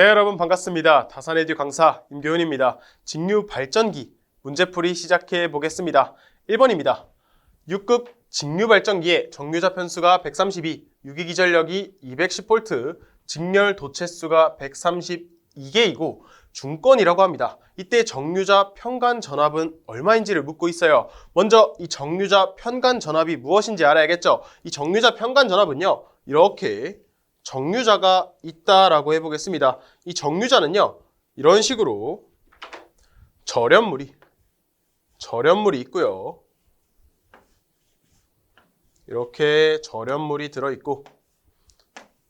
네, 여러분 반갑습니다. 다산에듀 강사 임교훈입니다. 직류 발전기 문제풀이 시작해 보겠습니다. 1번입니다. 6급 직류 발전기의 정류자 편수가 132, 유기기전력이 210V, 직렬 도체수가 132개이고 중건이라고 합니다. 이때 정류자 편간 전압은 얼마인지를 묻고 있어요. 먼저 이 정류자 편간 전압이 무엇인지 알아야겠죠. 이 정류자 편간 전압은요, 이렇게 정류자가 있다라고 해보겠습니다. 이 정류자는요, 이런 식으로 절연물이 있고요. 이렇게 절연물이 들어있고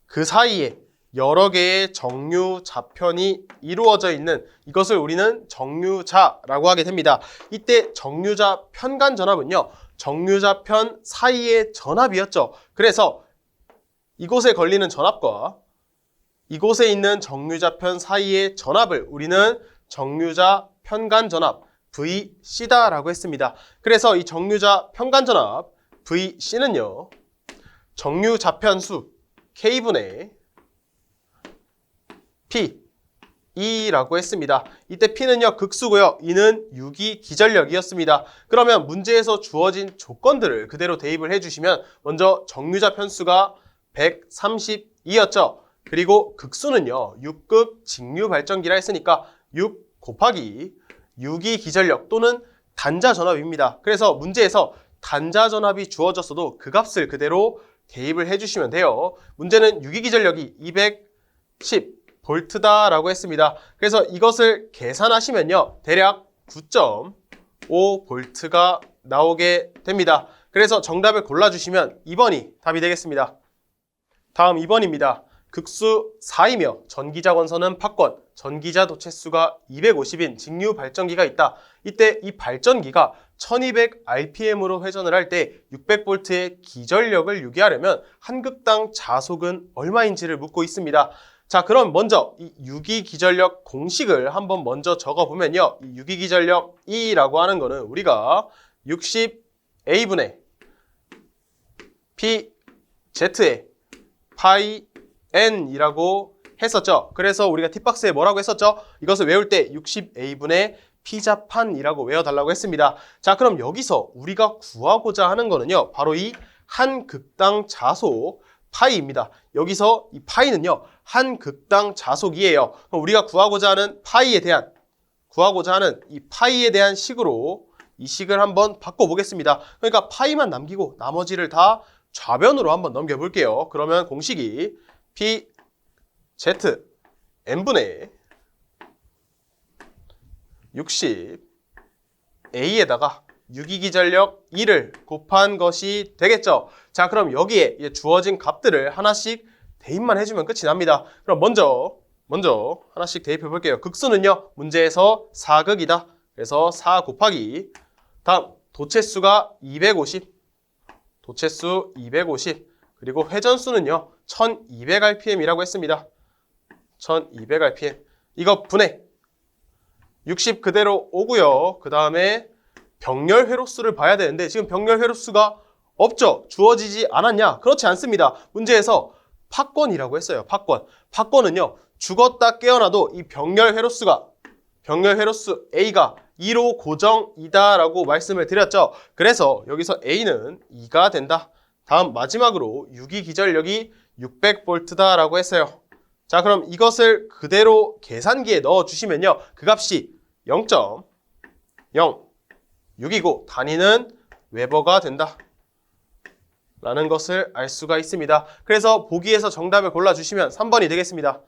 그 사이에 여러 개의 정류자편이 이루어져 있는 이것을 우리는 정류자라고 하게 됩니다. 이때 정류자 편간 전압은요, 정류자편 사이의 전압이었죠. 그래서 이곳에 걸리는 전압과 이곳에 있는 정류자편 사이의 전압을 우리는 정류자 편간 전압 VC다라고 했습니다. 그래서 이 정류자 편간 전압 VC는요, 정류자편수 K분의 P, E라고 했습니다. 이때 P는요, 극수고요. E는 유기기전력이었습니다. 그러면 문제에서 주어진 조건들을 그대로 대입을 해주시면 먼저 정류자 편수가 132였죠. 그리고 극수는요, 6급 직류 발전기라 했으니까 6 곱하기 유기기전력 또는 단자전압입니다. 그래서 문제에서 단자전압이 주어졌어도 그 값을 그대로 대입을 해주시면 돼요. 문제는 유기기전력이 210V다라고 했습니다. 그래서 이것을 계산하시면요, 대략 9.5V가 나오게 됩니다. 그래서 정답을 골라주시면 2번이 답이 되겠습니다. 다음 2번입니다. 극수 4이며 전기자 권선은 팍권, 전기자 도체수가 250인 직류 발전기가 있다. 이때 이 발전기가 1200rpm으로 회전을 할 때 600V의 기전력을 유기하려면 한 극당 자속은 얼마인지를 묻고 있습니다. 자, 그럼 먼저 이 유기기전력 공식을 한번 먼저 적어보면요, 이 유기기전력 E라고 하는 거는 우리가 60A분의 PZ에 파이 N이라고 했었죠. 그래서 우리가 팁박스에 뭐라고 했었죠? 이것을 외울 때 60A분의 피자판이라고 외워달라고 했습니다. 자, 그럼 여기서 우리가 구하고자 하는 거는요, 바로 이 한 극당 자속 파이입니다. 여기서 이 파이는요, 한 극당 자속이에요. 그럼 우리가 구하고자 하는 이 파이에 대한 식으로 이 식을 한번 바꿔보겠습니다. 그러니까 파이만 남기고 나머지를 다 좌변으로 한번 넘겨볼게요. 그러면 공식이 PZ N분의 60A에다가 유기기전력 2를 곱한 것이 되겠죠. 자, 그럼 여기에 주어진 값들을 하나씩 대입만 해주면 끝이 납니다. 그럼 먼저 하나씩 대입해 볼게요. 극수는요, 문제에서 4극이다. 그래서 4 곱하기 다음 도체수가 250, 도체수 250, 그리고 회전수는요 1200rpm이라고 했습니다. 1200rpm. 이거 분해 60 그대로 오고요. 그 다음에 병렬 회로수를 봐야 되는데 지금 병렬 회로수가 없죠. 주어지지 않았냐? 그렇지 않습니다. 문제에서 팍권이라고 했어요. 팍권은요, 죽었다 깨어나도 이 병렬 회로수 A가 2로 고정이다 라고 말씀을 드렸죠. 그래서 여기서 A는 2가 된다. 다음 마지막으로 유기기전력이 600V 라고 했어요. 자, 그럼 이것을 그대로 계산기에 넣어주시면요, 그 값이 0.06이고 단위는 웨버가 된다 라는 것을 알 수가 있습니다. 그래서 보기에서 정답을 골라주시면 3번이 되겠습니다.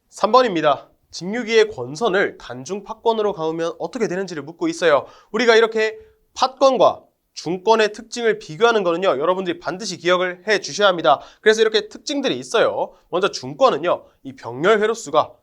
3번입니다. 직류기의 권선을 단중 팍권으로 가우면 어떻게 되는지를 묻고 있어요. 우리가 이렇게 팍권과 중권의 특징을 비교하는 거는요, 여러분들이 반드시 기억을 해 주셔야 합니다. 그래서 이렇게 특징들이 있어요. 먼저 중권은요, 이 병렬 회로수가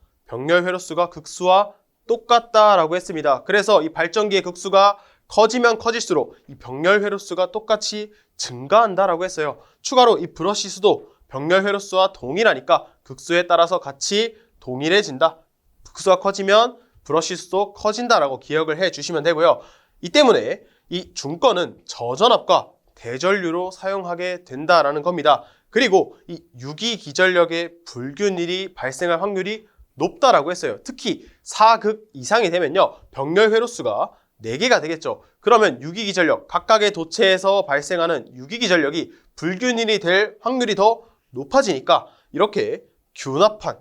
극수와 똑같다라고 했습니다. 그래서 이 발전기의 극수가 커지면 커질수록 이 병렬 회로수가 똑같이 증가한다라고 했어요. 추가로 이 브러쉬 수도 병렬 회로수와 동일하니까 극수에 따라서 같이 동일해진다. 극수가 커지면 브러쉬 수도 커진다라고 기억을 해 주시면 되고요. 이 때문에 이 중건은 저전압과 대전류로 사용하게 된다라는 겁니다. 그리고 이 유기기전력의 불균일이 발생할 확률이 높다라고 했어요. 특히 4극 이상이 되면요. 병렬 회로수가 4개가 되겠죠. 그러면 유기기전력, 각각의 도체에서 발생하는 유기기전력이 불균일이 될 확률이 더 높아지니까 이렇게 균합판,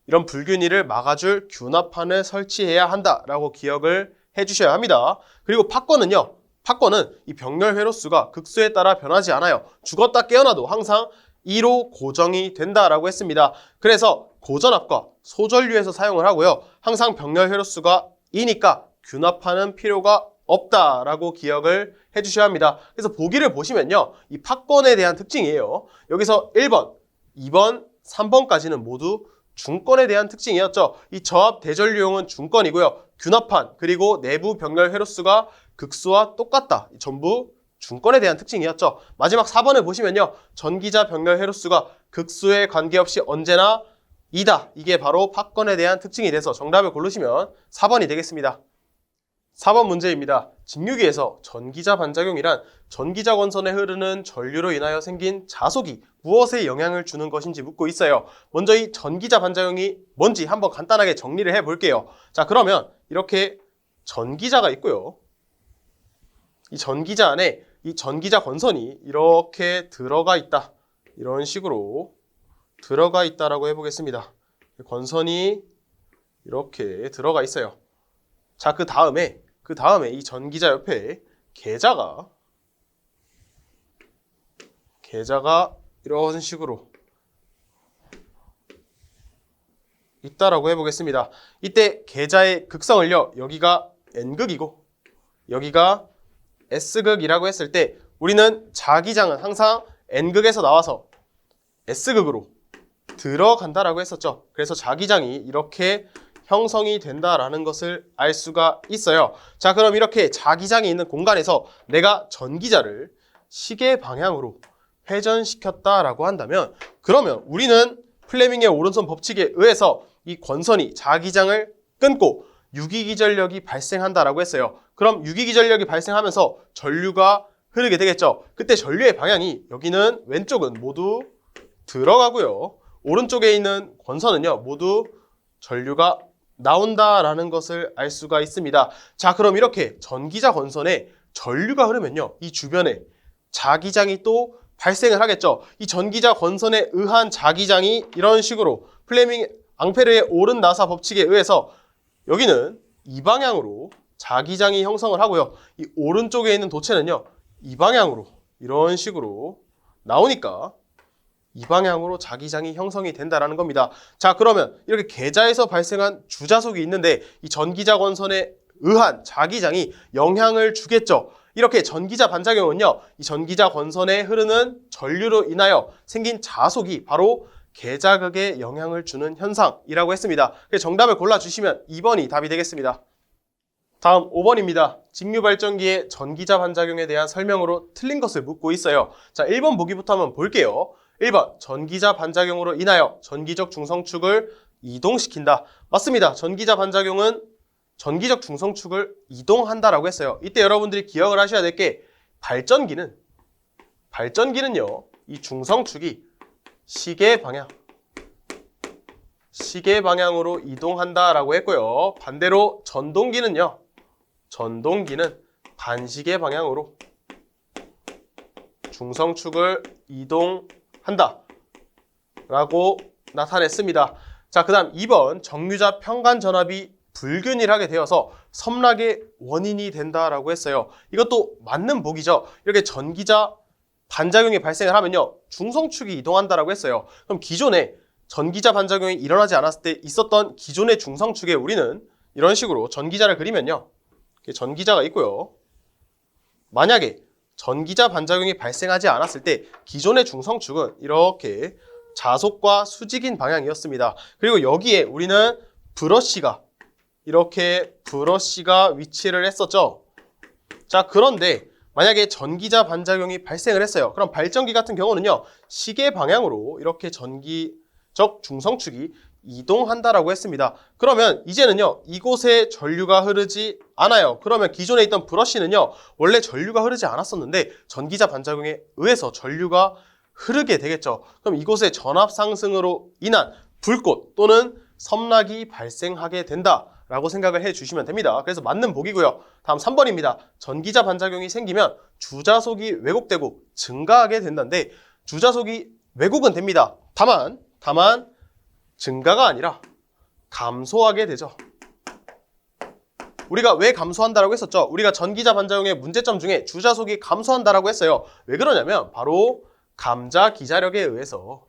이런 불균일을 막아줄 균합판을 설치해야 한다라고 기억을 해주셔야 합니다. 그리고 팝건은요. 팝건은 이 병렬 회로수가 극수에 따라 변하지 않아요. 죽었다 깨어나도 항상 2로 고정이 된다라고 했습니다. 그래서 고전압과 소전류에서 사용을 하고요. 항상 병렬 회로수가 2니까 균합하는 필요가 없다라고 기억을 해주셔야 합니다. 그래서 보기를 보시면요. 이 팝건에 대한 특징이에요. 여기서 1번, 2번, 3번까지는 모두 중건에 대한 특징이었죠. 이 저압 대전류용은 중건이고요. 균합판 그리고 내부 병렬 회로수가 극수와 똑같다. 전부 중건에 대한 특징이었죠. 마지막 4번을 보시면요. 전기자 병렬 회로수가 극수에 관계없이 언제나 2다. 이게 바로 팝건에 대한 특징이 돼서 정답을 고르시면 4번이 되겠습니다. 4번 문제입니다. 직류기에서 전기자 반작용이란 전기자 권선에 흐르는 전류로 인하여 생긴 자속이 무엇에 영향을 주는 것인지 묻고 있어요. 먼저 이 전기자 반작용이 뭔지 한번 간단하게 정리를 해볼게요. 자, 그러면 이렇게 전기자가 있고요. 이 전기자 안에 이 전기자 권선이 이렇게 들어가 있다. 이런 식으로 들어가 있다라고 해보겠습니다. 권선이 이렇게 들어가 있어요. 자, 그 다음에 이 전기자 옆에 계자가 이런 식으로 있다라고 해보겠습니다. 이때 계자의 극성을요, 여기가 N극이고 여기가 S극이라고 했을 때 우리는 자기장은 항상 N극에서 나와서 S극으로 들어간다라고 했었죠. 그래서 자기장이 이렇게 형성이 된다라는 것을 알 수가 있어요. 자, 그럼 이렇게 자기장이 있는 공간에서 내가 전기자를 시계 방향으로 회전시켰다라고 한다면 그러면 우리는 플레밍의 오른손 법칙에 의해서 이 권선이 자기장을 끊고 유기기전력이 발생한다라고 했어요. 그럼 유기기전력이 발생하면서 전류가 흐르게 되겠죠. 그때 전류의 방향이 여기는 왼쪽은 모두 들어가고요. 오른쪽에 있는 권선은요, 모두 전류가 나온다라는 것을 알 수가 있습니다. 자, 그럼 이렇게 전기자 권선에 전류가 흐르면요, 이 주변에 자기장이 또 발생을 하겠죠. 이 전기자 권선에 의한 자기장이 이런 식으로 플레밍 앙페르의 오른 나사 법칙에 의해서 여기는 이 방향으로 자기장이 형성을 하고요. 이 오른쪽에 있는 도체는요, 이 방향으로 이런 식으로 나오니까 이 방향으로 자기장이 형성이 된다라는 겁니다. 자, 그러면 이렇게 계자에서 발생한 주자속이 있는데 이 전기자 권선에 의한 자기장이 영향을 주겠죠. 이렇게 전기자 반작용은요, 이 전기자 권선에 흐르는 전류로 인하여 생긴 자속이 바로 계자극에 영향을 주는 현상이라고 했습니다. 그래서 정답을 골라주시면 2번이 답이 되겠습니다. 다음 5번입니다. 직류발전기의 전기자 반작용에 대한 설명으로 틀린 것을 묻고 있어요. 자, 1번 보기부터 한번 볼게요. 1번, 전기자 반작용으로 인하여 전기적 중성축을 이동시킨다. 맞습니다. 전기자 반작용은 전기적 중성축을 이동한다라고 했어요. 이때 여러분들이 기억을 하셔야 될 게 발전기는요, 이 중성축이 시계 방향으로 이동한다라고 했고요. 반대로 전동기는 반시계 방향으로 중성축을 이동한다 라고 나타냈습니다. 자, 그 다음 2번, 정류자 평간 전압이 불균일하게 되어서 섬락의 원인이 된다라고 했어요. 이것도 맞는 보기죠. 이렇게 전기자 반작용이 발생을 하면요, 중성축이 이동한다라고 했어요. 그럼 기존에 전기자 반작용이 일어나지 않았을 때 있었던 기존의 중성축에 우리는 이런 식으로 전기자를 그리면요, 이렇게 전기자가 있고요. 만약에 전기자 반작용이 발생하지 않았을 때 기존의 중성축은 이렇게 자속과 수직인 방향이었습니다. 그리고 여기에 우리는 브러쉬가 위치를 했었죠. 자, 그런데 만약에 전기자 반작용이 발생을 했어요. 그럼 발전기 같은 경우는요, 시계 방향으로 이렇게 전기적 중성축이 이동한다라고 했습니다. 그러면 이제는요, 이곳에 전류가 흐르지 않아요. 그러면 기존에 있던 브러쉬는요, 원래 전류가 흐르지 않았었는데 전기자 반작용에 의해서 전류가 흐르게 되겠죠. 그럼 이곳의 전압 상승으로 인한 불꽃 또는 섬락이 발생하게 된다라고 생각을 해주시면 됩니다. 그래서 맞는 보기고요. 다음 3번입니다. 전기자 반작용이 생기면 주자속이 왜곡되고 증가하게 된다는데 주자속이 왜곡은 됩니다. 다만 증가가 아니라 감소하게 되죠. 우리가 왜 감소한다라고 했었죠? 우리가 전기자 반작용의 문제점 중에 주자속이 감소한다라고 했어요. 왜 그러냐면 바로 감자 기자력에 의해서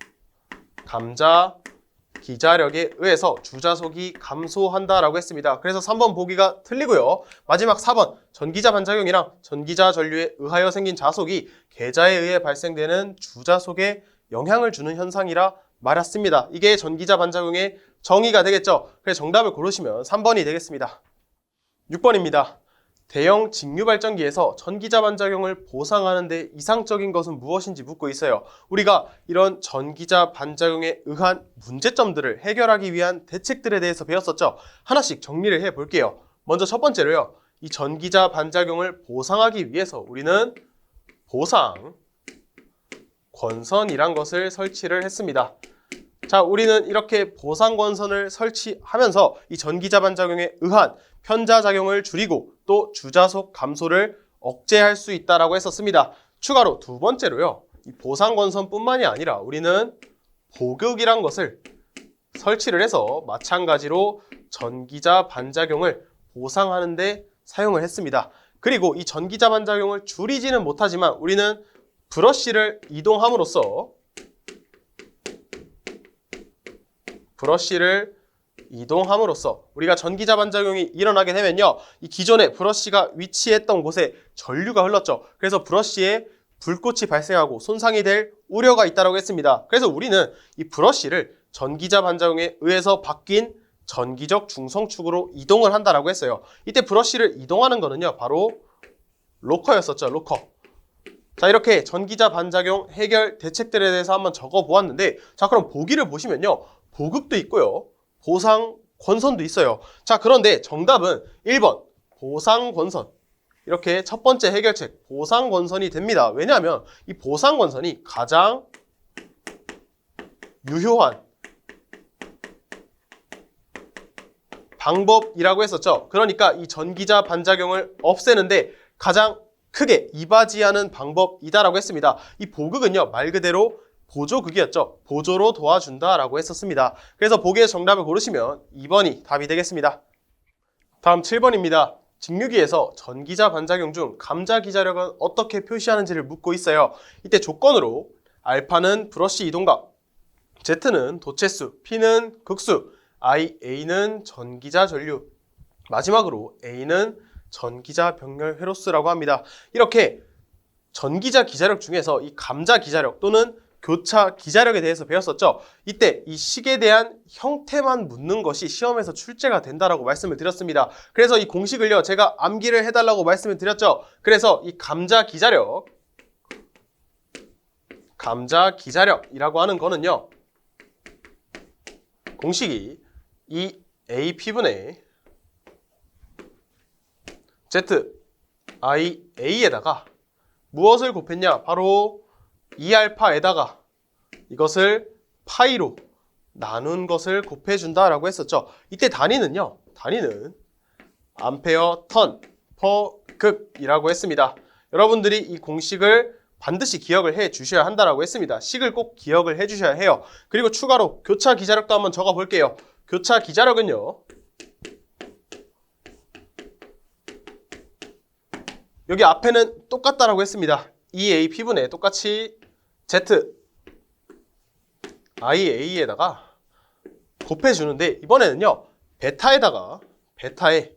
주자속이 감소한다라고 했습니다. 그래서 3번 보기가 틀리고요. 마지막 4번 전기자 반작용이랑 전기자 전류에 의하여 생긴 자속이 계자에 의해 발생되는 주자속에 영향을 주는 현상이라 말했습니다. 이게 전기자 반작용의 정의가 되겠죠. 그래서 정답을 고르시면 3번이 되겠습니다. 6번입니다. 대형 직류발전기에서 전기자 반작용을 보상하는 데 이상적인 것은 무엇인지 묻고 있어요. 우리가 이런 전기자 반작용에 의한 문제점들을 해결하기 위한 대책들에 대해서 배웠었죠. 하나씩 정리를 해볼게요. 먼저 첫 번째로요. 이 전기자 반작용을 보상하기 위해서 우리는 보상 권선이란 것을 설치를 했습니다. 자, 우리는 이렇게 보상 권선을 설치하면서 이 전기자 반작용에 의한 편자작용을 줄이고 또 주자속 감소를 억제할 수 있다라고 했었습니다. 추가로 두 번째로요. 이 보상 권선뿐만이 아니라 우리는 보극이란 것을 설치를 해서 마찬가지로 전기자 반작용을 보상하는 데 사용을 했습니다. 그리고 이 전기자 반작용을 줄이지는 못하지만 우리는 브러쉬를 이동함으로써 우리가 전기자 반작용이 일어나게 되면요. 이 기존에 브러쉬가 위치했던 곳에 전류가 흘렀죠. 그래서 브러쉬에 불꽃이 발생하고 손상이 될 우려가 있다고 했습니다. 그래서 우리는 이 브러쉬를 전기자 반작용에 의해서 바뀐 전기적 중성축으로 이동을 한다라고 했어요. 이때 브러쉬를 이동하는 거는요. 바로 로커였었죠. 로커. 자, 이렇게 전기자 반작용 해결 대책들에 대해서 한번 적어 보았는데 자, 그럼 보기를 보시면요. 보극도 있고요. 보상 권선도 있어요. 자, 그런데 정답은 1번 보상 권선. 이렇게 첫 번째 해결책 보상 권선이 됩니다. 왜냐하면 이 보상 권선이 가장 유효한 방법이라고 했었죠. 그러니까 이 전기자 반작용을 없애는데 가장 크게 이바지하는 방법이다라고 했습니다. 이 보극은요, 말 그대로 보조극이었죠. 보조로 도와준다라고 했었습니다. 그래서 보기의 정답을 고르시면 2번이 답이 되겠습니다. 다음 7번입니다. 직류기에서 전기자 반작용 중 감자 기자력은 어떻게 표시하는지를 묻고 있어요. 이때 조건으로 알파는 브러쉬 이동각, Z는 도체수, P는 극수, A는 전기자 전류, 마지막으로 A는 전기자 병렬 회로수라고 합니다. 이렇게 전기자 기자력 중에서 이 감자 기자력 또는 교차 기자력에 대해서 배웠었죠. 이때 이 식에 대한 형태만 묻는 것이 시험에서 출제가 된다라고 말씀을 드렸습니다. 그래서 이 공식을요, 제가 암기를 해달라고 말씀을 드렸죠. 그래서 이 감자 기자력이라고 하는 거는요, 공식이 이 AP분의 ZIA에다가 무엇을 곱했냐? 바로 2알파에다가 이것을 파이로 나눈 것을 곱해준다라고 했었죠. 이때 단위는 암페어 턴 퍼 극이라고 했습니다. 여러분들이 이 공식을 반드시 기억을 해 주셔야 한다라고 했습니다. 식을 꼭 기억을 해 주셔야 해요. 그리고 추가로 교차 기자력도 한번 적어 볼게요. 교차 기자력은요, 여기 앞에는 똑같다라고 했습니다. EAP분에 똑같이 ZIA에다가 곱해주는데 이번에는요, 베타에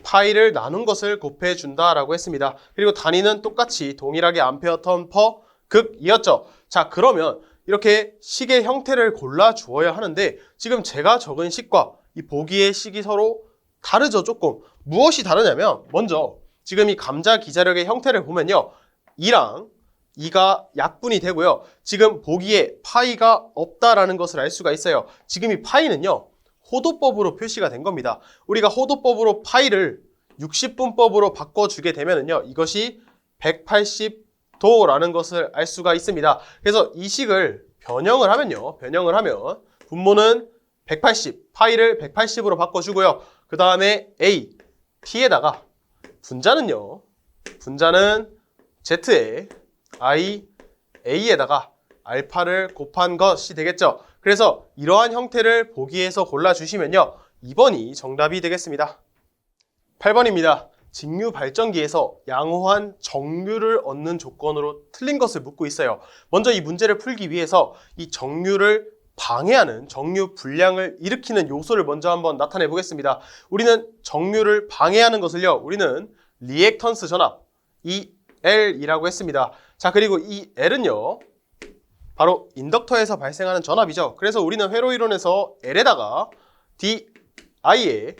파이를 나눈 것을 곱해준다라고 했습니다. 그리고 단위는 똑같이 동일하게 암페어 턴 퍼 극이었죠. 자, 그러면 이렇게 식의 형태를 골라 주어야 하는데 지금 제가 적은 식과 이 보기의 식이 서로 다르죠. 조금. 무엇이 다르냐면 먼저 지금 이 감자 기자력의 형태를 보면요, 2랑 2가 약분이 되고요. 지금 보기에 파이가 없다라는 것을 알 수가 있어요. 지금 이 파이는요, 호도법으로 표시가 된 겁니다. 우리가 호도법으로 파이를 60분법으로 바꿔주게 되면은요, 이것이 180도라는 것을 알 수가 있습니다. 그래서 이 식을 변형을 하면 분모는 180, 파이를 180으로 바꿔주고요. 그 다음에 A, T에다가 분자는 Z에 I, A에다가 알파를 곱한 것이 되겠죠. 그래서 이러한 형태를 보기에서 골라주시면요. 2번이 정답이 되겠습니다. 8번입니다. 직류 발전기에서 양호한 정류를 얻는 조건으로 틀린 것을 묻고 있어요. 먼저 이 문제를 풀기 위해서 이 정류를 방해하는 정류 불량을 일으키는 요소를 먼저 한번 나타내 보겠습니다. 우리는 정류를 방해하는 것을요. 우리는 리액턴스 전압 EL이라고 했습니다. 자, 그리고 이 L은요. 바로 인덕터에서 발생하는 전압이죠. 그래서 우리는 회로 이론에서 L에다가 DI에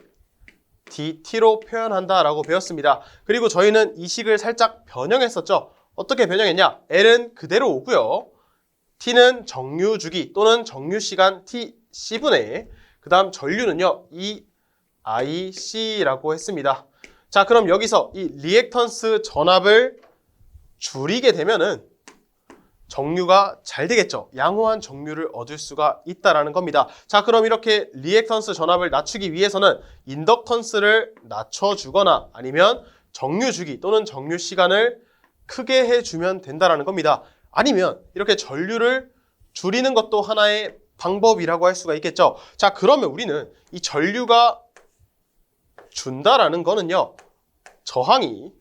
DT로 표현한다라고 배웠습니다. 그리고 저희는 이 식을 살짝 변형했었죠. 어떻게 변형했냐? L은 그대로 오고요. T는 정류 주기 또는 정류 시간 TC분의 그 다음 전류는요. EIC라고 했습니다. 자, 그럼 여기서 이 리액턴스 전압을 줄이게 되면은 정류가 잘 되겠죠. 양호한 정류를 얻을 수가 있다라는 겁니다. 자, 그럼 이렇게 리액턴스 전압을 낮추기 위해서는 인덕턴스를 낮춰주거나 아니면 정류 주기 또는 정류 시간을 크게 해주면 된다라는 겁니다. 아니면 이렇게 전류를 줄이는 것도 하나의 방법이라고 할 수가 있겠죠. 자, 그러면 우리는 이 전류가 준다라는 거는요. 저항이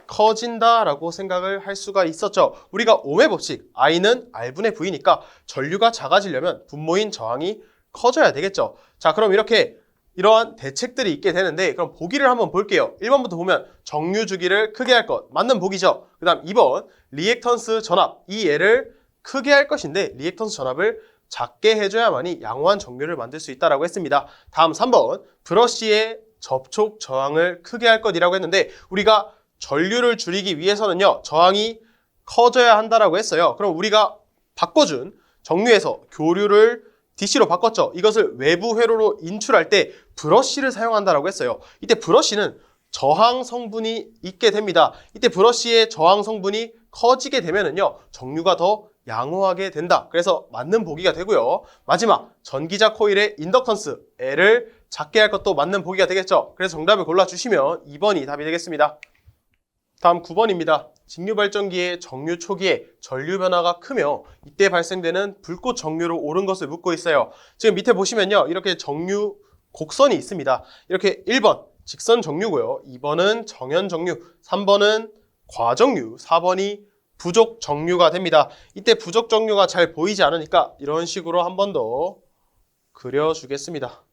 커진다라고 생각을 할 수가 있었죠. 우리가 ohm의 법칙, I는 R분의 V니까 전류가 작아지려면 분모인 저항이 커져야 되겠죠. 자, 그럼 이러한 대책들이 있게 되는데 그럼 보기를 한번 볼게요. 1번부터 보면 정류 주기를 크게 할 것, 맞는 보기죠. 그 다음 2번 리액턴스 전압, 이 L을 크게 할 것인데 리액턴스 전압을 작게 해줘야만이 양호한 정류를 만들 수 있다라고 했습니다. 다음 3번 브러쉬의 접촉 저항을 크게 할 것이라고 했는데 우리가 전류를 줄이기 위해서는요. 저항이 커져야 한다라고 했어요. 그럼 우리가 바꿔준 정류에서 교류를 DC로 바꿨죠. 이것을 외부 회로로 인출할 때 브러쉬를 사용한다라고 했어요. 이때 브러쉬는 저항 성분이 있게 됩니다. 이때 브러쉬의 저항 성분이 커지게 되면은요. 정류가 더 양호하게 된다. 그래서 맞는 보기가 되고요. 마지막 전기자 코일의 인덕턴스 L을 작게 할 것도 맞는 보기가 되겠죠. 그래서 정답을 골라주시면 2번이 답이 되겠습니다. 다음 9번입니다. 직류 발전기의 정류 초기에 전류 변화가 크며 이때 발생되는 불꽃 정류로 오른 것을 묻고 있어요. 지금 밑에 보시면요. 이렇게 정류 곡선이 있습니다. 이렇게 1번 직선 정류고요. 2번은 정연 정류, 3번은 과정류, 4번이 부족 정류가 됩니다. 이때 부족 정류가 잘 보이지 않으니까 이런 식으로 한 번 더 그려주겠습니다.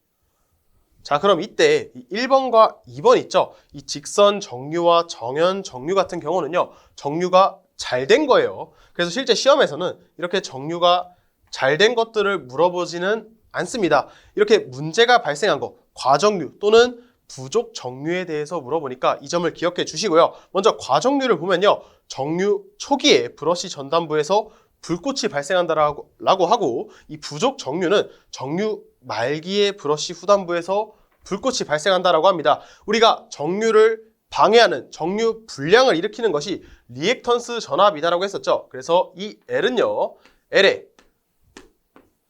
자, 그럼 이때 1번과 2번 있죠? 이 직선 정류와 정연 정류 같은 경우는요. 정류가 잘 된 거예요. 그래서 실제 시험에서는 이렇게 정류가 잘 된 것들을 물어보지는 않습니다. 이렇게 문제가 발생한 거, 과정류 또는 부족 정류에 대해서 물어보니까 이 점을 기억해 주시고요. 먼저 과정류를 보면요. 정류 초기에 브러쉬 전단부에서 불꽃이 발생한다라고 하고 이 부족 정류는 정류 말기에 브러쉬 후단부에서 불꽃이 발생한다라고 합니다. 우리가 정류를 방해하는 정류 불량을 일으키는 것이 리액턴스 전압이다라고 했었죠. 그래서 이 L은요. L에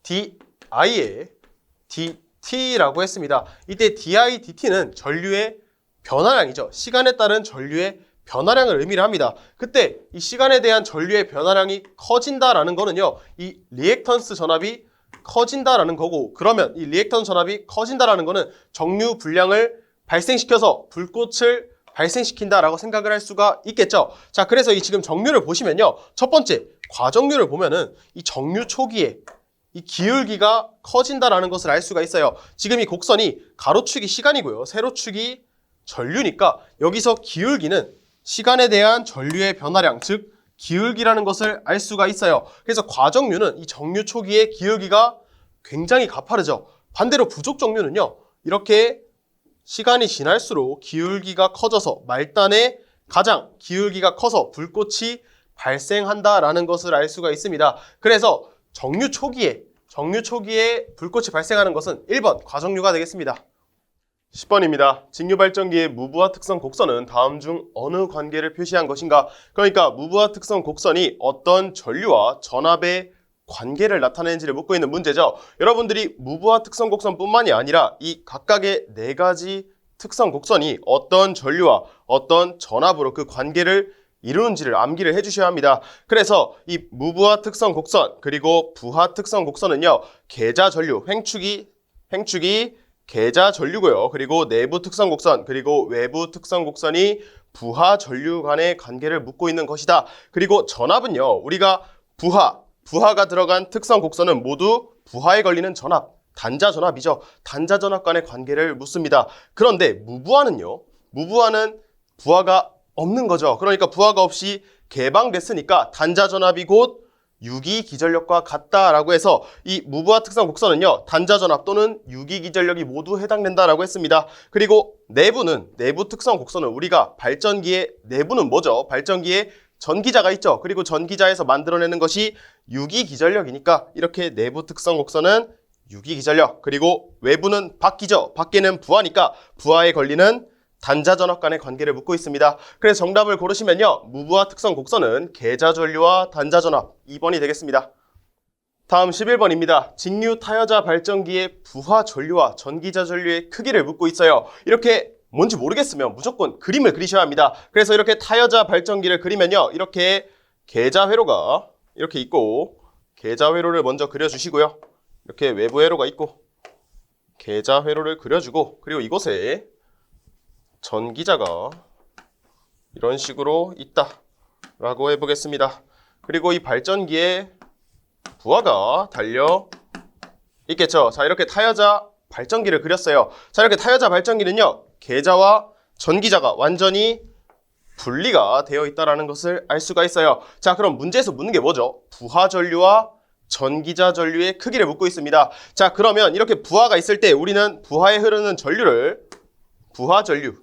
DI에 DT라고 했습니다. 이때 DI, DT는 전류의 변화량이죠. 시간에 따른 전류의 변화량을 의미를 합니다. 그때 이 시간에 대한 전류의 변화량이 커진다라는 거는요. 이 리액턴스 전압이 커진다라는 거고 그러면 이 리액턴스 전압이 커진다라는 거는 정류 불량을 발생시켜서 불꽃을 발생시킨다라고 생각을 할 수가 있겠죠. 자, 그래서 이 지금 정류를 보시면요. 첫 번째 과정류를 보면은 이 정류 초기에 이 기울기가 커진다라는 것을 알 수가 있어요. 지금 이 곡선이 가로축이 시간이고요. 세로축이 전류니까 여기서 기울기는 시간에 대한 전류의 변화량, 즉 기울기라는 것을 알 수가 있어요. 그래서 과정류는 이 정류 초기의 기울기가 굉장히 가파르죠. 반대로 부족 정류는요. 이렇게 시간이 지날수록 기울기가 커져서 말단에 가장 기울기가 커서 불꽃이 발생한다라는 것을 알 수가 있습니다. 그래서 정류 초기에 불꽃이 발생하는 것은 1번 과정류가 되겠습니다. 10번입니다. 직류 발전기의 무브화 특성 곡선은 다음 중 어느 관계를 표시한 것인가? 그러니까 무브화 특성 곡선이 어떤 전류와 전압의 관계를 나타내는지를 묻고 있는 문제죠. 여러분들이 무부하 특성 곡선뿐만이 아니라 이 각각의 4가지 특성 곡선이 어떤 전류와 어떤 전압으로 그 관계를 이루는지를 암기를 해주셔야 합니다. 그래서 이 무부하 특성 곡선 그리고 부하 특성 곡선은요, 계자 전류, 횡축이 계자 전류고요. 그리고 내부 특성 곡선 그리고 외부 특성 곡선이 부하 전류 간의 관계를 묻고 있는 것이다. 그리고 전압은요, 우리가 부하가 들어간 특성 곡선은 모두 부하에 걸리는 전압, 단자 전압이죠. 단자 전압 간의 관계를 묻습니다. 그런데 무부하는요, 무부하는 부하가 없는 거죠. 그러니까 부하가 없이 개방됐으니까 단자 전압이 곧 유기기전력과 같다라고 해서 이 무부하 특성 곡선은요, 단자 전압 또는 유기기전력이 모두 해당된다라고 했습니다. 그리고 내부 특성 곡선은 우리가 발전기의 내부는 뭐죠? 발전기에 전기자가 있죠. 그리고 전기자에서 만들어내는 것이 유기기전력이니까 이렇게 내부 특성 곡선은 유기기전력, 그리고 외부는 밖이죠. 밖에는 부하니까 부하에 걸리는 단자 전압 간의 관계를 묻고 있습니다. 그래서 정답을 고르시면요, 무부하 특성 곡선은 계자 전류와 단자 전압 2번이 되겠습니다. 다음 11번입니다. 직류 타여자 발전기의 부하 전류와 전기자 전류의 크기를 묻고 있어요. 이렇게 뭔지 모르겠으면 무조건 그림을 그리셔야 합니다. 그래서 이렇게 타여자 발전기를 그리면요, 이렇게 계자 회로가 이렇게 있고, 계자 회로를 먼저 그려주시고요. 이렇게 외부 회로가 있고 계자 회로를 그려주고, 그리고 이곳에 전기자가 이런 식으로 있다라고 해보겠습니다. 그리고 이 발전기에 부하가 달려 있겠죠. 자, 이렇게 타여자 발전기를 그렸어요. 자, 이렇게 타여자 발전기는요, 계자와 전기자가 완전히 분리가 되어 있다는 것을 알 수가 있어요. 자, 그럼 문제에서 묻는 게 뭐죠? 부하 전류와 전기자 전류의 크기를 묻고 있습니다. 자, 그러면 이렇게 부하가 있을 때 우리는 부하에 흐르는 전류를 부하 전류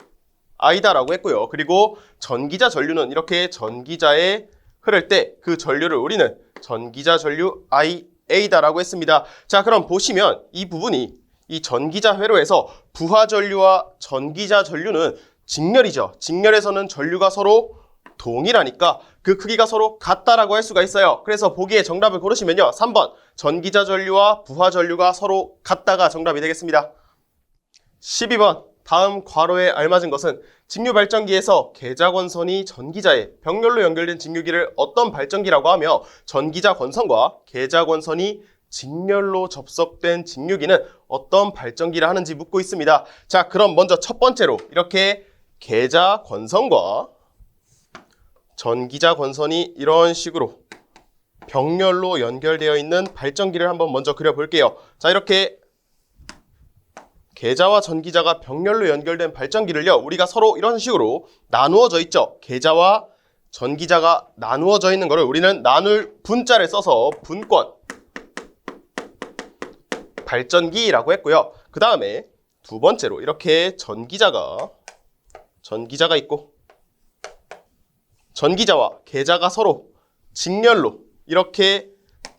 I다라고 했고요. 그리고 전기자 전류는 이렇게 전기자에 흐를 때 그 전류를 우리는 전기자 전류 IA다라고 했습니다. 자, 그럼 보시면 이 부분이 이 전기자 회로에서 부하 전류와 전기자 전류는 직렬이죠. 직렬에서는 전류가 서로 동일하니까 그 크기가 서로 같다라고 할 수가 있어요. 그래서 보기에 정답을 고르시면요, 3번 전기자 전류와 부하 전류가 서로 같다가 정답이 되겠습니다. 12번 다음 괄호에 알맞은 것은 직류 발전기에서 계자 권선이 전기자에 병렬로 연결된 직류기를 어떤 발전기라고 하며 전기자 권선과 계자 권선이 직렬로 접속된 직류기는 어떤 발전기를 하는지 묻고 있습니다. 자, 그럼 먼저 첫 번째로 이렇게 계자 권선과 전기자 권선이 이런 식으로 병렬로 연결되어 있는 발전기를 한번 먼저 그려볼게요. 자, 이렇게 계자와 전기자가 병렬로 연결된 발전기를요, 우리가 서로 이런 식으로 나누어져 있죠. 계자와 전기자가 나누어져 있는 거를 우리는 나눌 분자를 써서 분권 발전기라고 했고요. 그 다음에 두 번째로 이렇게 전기자가 있고 전기자와 계자가 서로 이렇게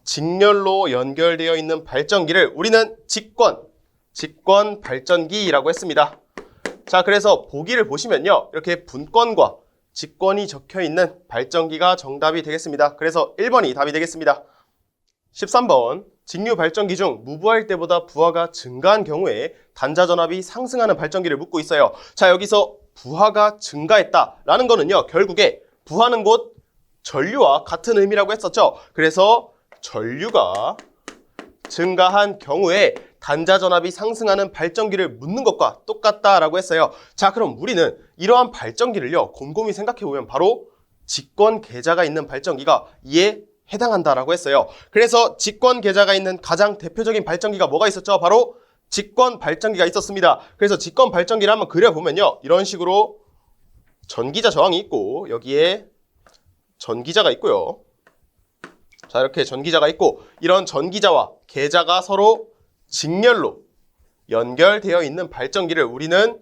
직렬로 연결되어 있는 발전기를 우리는 직권 발전기라고 했습니다. 자, 그래서 보기를 보시면요, 이렇게 분권과 직권이 적혀 있는 발전기가 정답이 되겠습니다. 그래서 1번이 답이 되겠습니다. 13번 직류 발전기 중 무부하일 때보다 부하가 증가한 경우에 단자 전압이 상승하는 발전기를 묻고 있어요. 자, 여기서 부하가 증가했다라는 거는요, 결국에 부하는 곧 전류와 같은 의미라고 했었죠. 그래서 전류가 증가한 경우에 단자 전압이 상승하는 발전기를 묻는 것과 똑같다라고 했어요. 자, 그럼 우리는 이러한 발전기를요, 곰곰이 생각해보면 바로 직권 계자가 있는 발전기가 이에 해당한다라고 했어요. 그래서 직권 계자가 있는 가장 대표적인 발전기가 뭐가 있었죠? 바로 직권 발전기가 있었습니다. 그래서 직권 발전기를 한번 그려보면요, 이런 식으로 전기자 저항이 있고 여기에 전기자가 있고요. 자, 이렇게 전기자가 있고 이런 전기자와 계자가 서로 직렬로 연결되어 있는 발전기를 우리는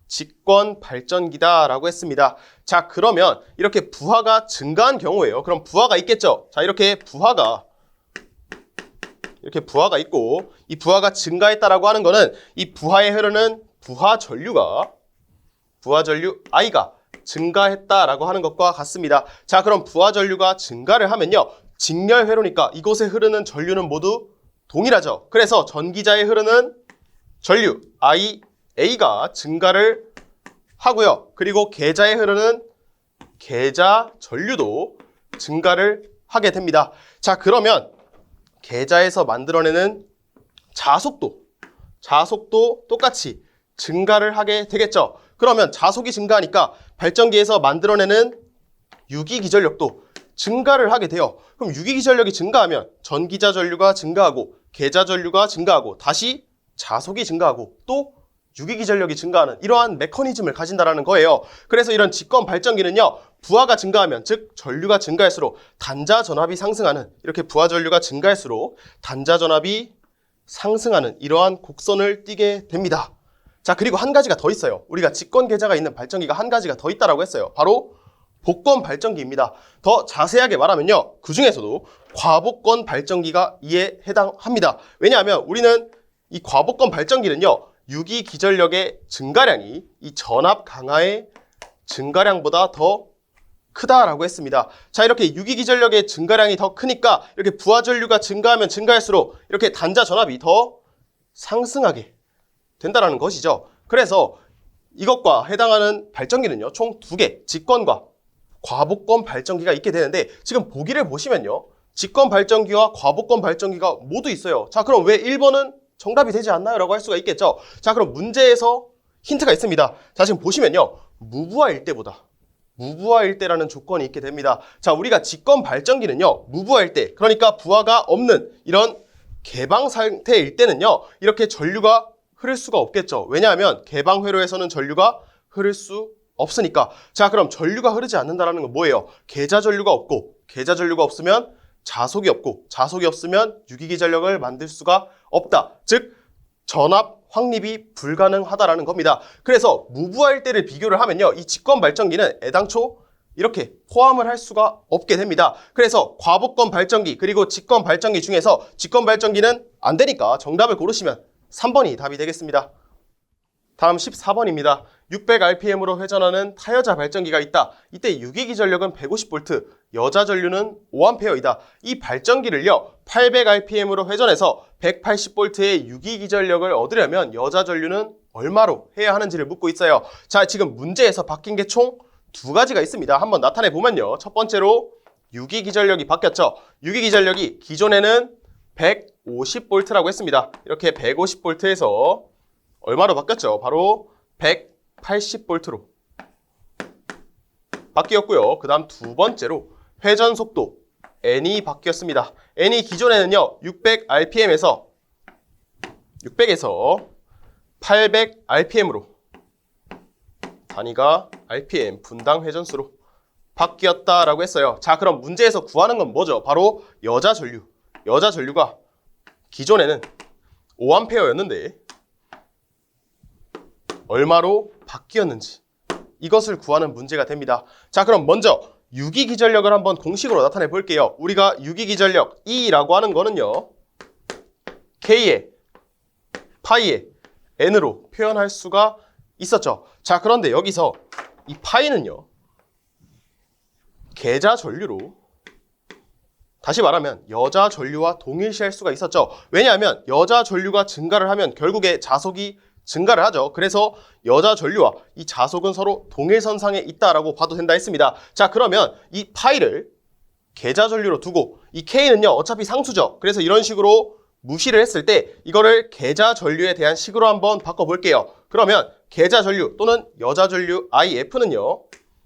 직권 발전기다라고 했습니다. 자, 그러면 이렇게 부하가 증가한 경우에요. 그럼 부하가 있겠죠. 자, 이렇게 부하가 있고 이 부하가 증가했다라고 하는 거는 이 부하에 흐르는 부하 전류 I가 증가했다라고 하는 것과 같습니다. 자, 그럼 부하 전류가 증가를 하면요, 직렬 회로니까 이곳에 흐르는 전류는 모두 동일하죠. 그래서 전기자에 흐르는 전류 IA가 증가를 하고요. 그리고 계자에 흐르는 계자 전류도 증가를 하게 됩니다. 자, 그러면 계자에서 만들어내는 자속도 똑같이 증가를 하게 되겠죠. 그러면 자속이 증가하니까 발전기에서 만들어내는 유기기전력도 증가를 하게 돼요. 그럼 유기기전력이 증가하면 전기자 전류가 증가하고 계자 전류가 증가하고 다시 자속이 증가하고 또 유기기전력이 증가하는 이러한 메커니즘을 가진다는 거예요. 그래서 이런 직권 발전기는요, 부하가 증가하면, 즉 전류가 증가할수록 단자 전압이 상승하는, 이렇게 부하 전류가 증가할수록 단자 전압이 상승하는 이러한 곡선을 띠게 됩니다. 자, 그리고 한 가지가 더 있어요. 우리가 직권 계자가 있는 발전기가 한 가지가 더 있다라고 했어요. 바로 복권 발전기입니다. 더 자세하게 말하면요, 그 중에서도 과복권 발전기가 이에 해당합니다. 왜냐하면 우리는 이 과복권 발전기는요, 유기기전력의 증가량이 이 전압 강화의 증가량보다 더 크다라고 했습니다. 자, 이렇게 유기기전력의 증가량이 더 크니까 이렇게 부하 전류가 증가하면 증가할수록 이렇게 단자 전압이 더 상승하게 된다는 것이죠. 그래서 이것과 해당하는 발전기는요, 총 2개, 직권과 과복권 발전기가 있게 되는데, 지금 보기를 보시면요, 직권 발전기와 과복권 발전기가 모두 있어요. 자, 그럼 왜 1번은 정답이 되지 않나요? 라고 할 수가 있겠죠. 자, 그럼 문제에서 힌트가 있습니다. 자, 지금 보시면요, 무부하일 때라는 조건이 있게 됩니다. 자, 우리가 직권 발전기는요, 무부하일 때, 그러니까 부하가 없는 이런 개방 상태일 때는요, 이렇게 전류가 흐를 수가 없겠죠. 왜냐하면 개방 회로에서는 전류가 흐를 수 없으니까. 자, 그럼 전류가 흐르지 않는다는 건 뭐예요? 계자 전류가 없고, 계자 전류가 없으면 자속이 없고, 자속이 없으면 유기기전력을 만들 수가 없다. 즉 전압 확립이 불가능하다라는 겁니다. 그래서 무부하일 때를 비교를 하면요, 이 직권 발전기는 애당초 이렇게 포함을 할 수가 없게 됩니다. 그래서 과복권 발전기 그리고 직권 발전기 중에서 직권 발전기는 안 되니까 정답을 고르시면 3번이 답이 되겠습니다. 다음 14번입니다. 600rpm으로 회전하는 타여자 발전기가 있다. 이때 유기기전력은 150V, 여자 전류는 5A이다. 이 발전기를요, 800rpm으로 회전해서 180V의 유기기전력을 얻으려면 여자 전류는 얼마로 해야 하는지를 묻고 있어요. 자, 지금 문제에서 바뀐 게 총 2가지가 있습니다. 한번 나타내 보면요. 첫 번째로 유기기전력이 바뀌었죠. 유기기전력이 기존에는 150V라고 했습니다. 이렇게 150V에서 얼마로 바뀌었죠? 바로 180V로 바뀌었고요. 그 다음 두 번째로 회전 속도 N이 바뀌었습니다. N이 기존에는요, 600rpm에서 600에서 800rpm으로 단위가 rpm 분당 회전수로 바뀌었다라고 했어요. 자, 그럼 문제에서 구하는 건 뭐죠? 바로 여자 전류. 여자 전류가 기존에는 5A였는데 얼마로 바뀌었는지 이것을 구하는 문제가 됩니다. 자, 그럼 먼저 유기기전력을 한번 공식으로 나타내 볼게요. 우리가 유기기전력 E라고 하는 거는요, K에 파이에 N으로 표현할 수가 있었죠. 자, 그런데 여기서 이 파이는요, 계자 전류로, 다시 말하면 여자 전류와 동일시할 수가 있었죠. 왜냐하면 여자 전류가 증가를 하면 결국에 자속이 증가를 하죠. 그래서 여자 전류와 이 자속은 서로 동일선상에 있다라고 봐도 된다 했습니다. 자, 그러면 이 파이를 계자 전류로 두고 이 K는요, 어차피 상수죠. 그래서 이런 식으로 무시를 했을 때 이거를 계자 전류에 대한 식으로 한번 바꿔볼게요. 그러면 계자 전류 또는 여자 전류 IF는요,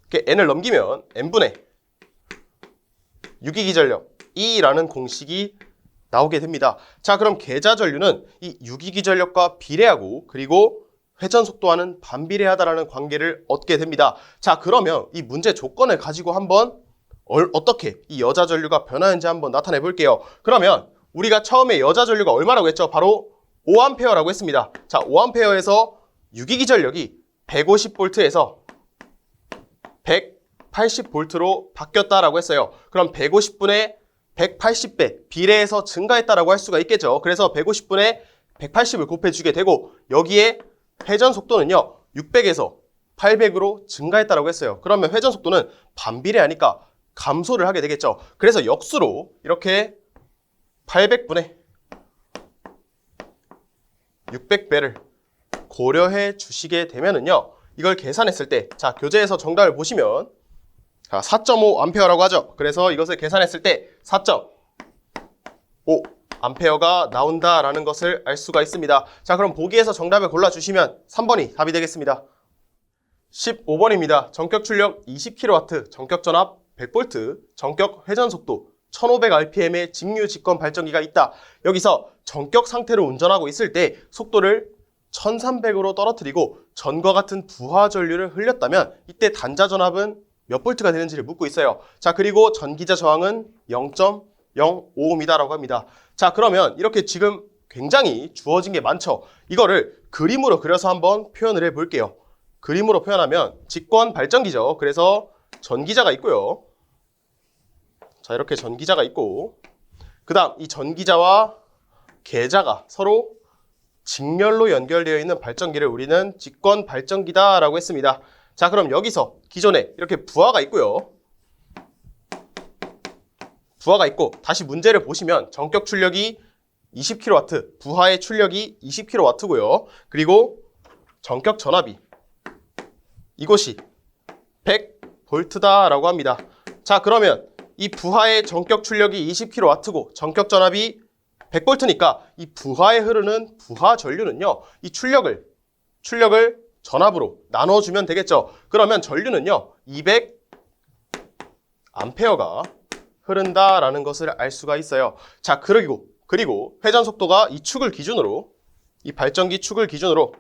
이렇게 N을 넘기면 N분의 유기기전력 E라는 공식이 나오게 됩니다. 자, 그럼 계자 전류는 이 유기기전력과 비례하고 그리고 회전 속도와는 반비례하다라는 관계를 얻게 됩니다. 자, 그러면 이 문제 조건을 가지고 한번 어떻게 이 여자 전류가 변하는지 한번 나타내 볼게요. 그러면 우리가 처음에 여자 전류가 얼마라고 했죠? 바로 5A라고 했습니다. 자, 5A에서 유기기전력이 150V에서 180V로 바뀌었다라고 했어요. 그럼 150분의 180배 비례해서 증가했다라고 할 수가 있겠죠. 그래서 150분의 180을 곱해주게 되고 여기에 회전 속도는요, 600에서 800으로 증가했다라고 했어요. 그러면 회전 속도는 반비례하니까 감소를 하게 되겠죠. 그래서 역수로 이렇게 800분의 600배를 고려해 주시게 되면은요. 이걸 계산했을 때, 자, 교재에서 정답을 보시면 4.5A라고 하죠. 그래서 이것을 계산했을 때 4.5A가 나온다라는 것을 알 수가 있습니다. 자, 그럼 보기에서 정답을 골라주시면 3번이 답이 되겠습니다. 15번입니다. 전격 출력 20kW, 전격 전압 100V, 전격 회전 속도 1500rpm의 직류 직권 발전기가 있다. 여기서 전격 상태로 운전하고 있을 때 속도를 1300으로 떨어뜨리고 전과 같은 부하 전류를 흘렸다면 이때 단자 전압은 몇 볼트가 되는지를 묻고 있어요. 자, 그리고 전기자 저항은 0.05ohm이다라고 합니다. 자, 그러면 이렇게 지금 굉장히 주어진 게 많죠. 이거를 그림으로 그려서 한번 표현을 해 볼게요. 그림으로 표현하면 직권 발전기죠. 그래서 전기자가 있고요. 자, 이렇게 전기자가 있고, 그 다음 이 전기자와 계자가 서로 직렬로 연결되어 있는 발전기를 우리는 직권 발전기다라고 했습니다. 자, 그럼 여기서 기존에 이렇게 부하가 있고요. 부하가 있고, 다시 문제를 보시면 전격 출력이 20kW, 부하의 출력이 20kW고요. 그리고 전격 전압이 이곳이 100V다라고 합니다. 자, 그러면 이 부하의 전격 출력이 20kW고 전격 전압이 100V니까 이 부하에 흐르는 부하 전류는요, 이 출력을 전압으로 나눠주면 되겠죠. 그러면 전류는요, 200A가 흐른다라는 것을 알 수가 있어요. 자, 그리고 회전 속도가 이 축을 기준으로, 이 발전기 축을 기준으로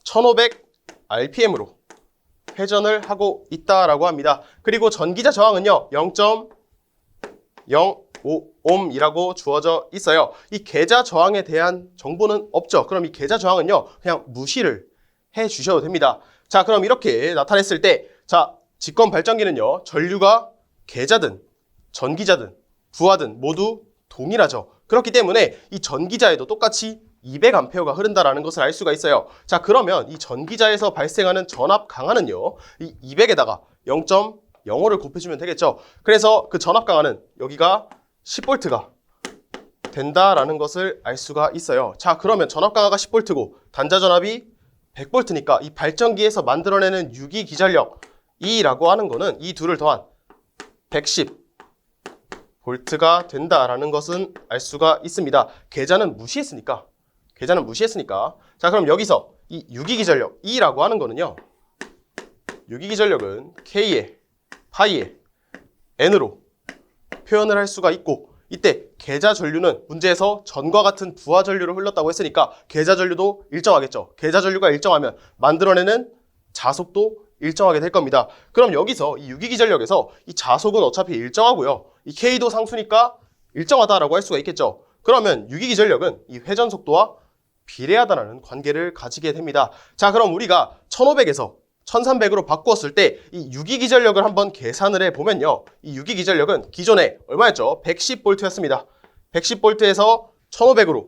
1500rpm으로 회전을 하고 있다라고 합니다. 그리고 전기자 저항은요, 0.05ohm이라고 주어져 있어요. 이 계자 저항에 대한 정보는 없죠. 그럼 이 계자 저항은요, 그냥 무시를 해 주셔도 됩니다. 자, 그럼 이렇게 나타냈을 때, 자, 직권 발전기는요, 전류가 계자든 전기자든 부하든 모두 동일하죠. 그렇기 때문에 이 전기자에도 똑같이 200A가 흐른다라는 것을 알 수가 있어요. 자, 그러면 이 전기자에서 발생하는 전압 강하는요, 이 200에다가 0.05를 곱해주면 되겠죠. 그래서 그 전압 강하는 여기가 10V가 된다라는 것을 알 수가 있어요. 자, 그러면 전압 강하가 10V고 단자 전압이 100V니까 이 발전기에서 만들어내는 유기 기전력 E라고 하는 거는 이 둘을 더한 110V가 된다라는 것은 알 수가 있습니다. 계자는 무시했으니까. 자, 그럼 여기서 이 유기기전력 E라고 하는 거는요, 유기기전력은 K에 파이에 N으로 표현을 할 수가 있고, 이때 계자 전류는 문제에서 전과 같은 부하 전류를 흘렀다고 했으니까 계자 전류도 일정하겠죠. 계자 전류가 일정하면 만들어내는 자속도 일정하게 될 겁니다. 그럼 여기서 이 유기기전력에서 이 자속은 어차피 일정하고요, 이 K도 상수니까 일정하다라고 할 수가 있겠죠. 그러면 유기기전력은 이 회전 속도와 비례하다라는 관계를 가지게 됩니다. 자, 그럼 우리가 1500에서 1300으로 바꾸었을 때 이 유기기전력을 한번 계산을 해보면요, 이 유기기전력은 기존에 얼마였죠? 110V였습니다. 110V에서 1500으로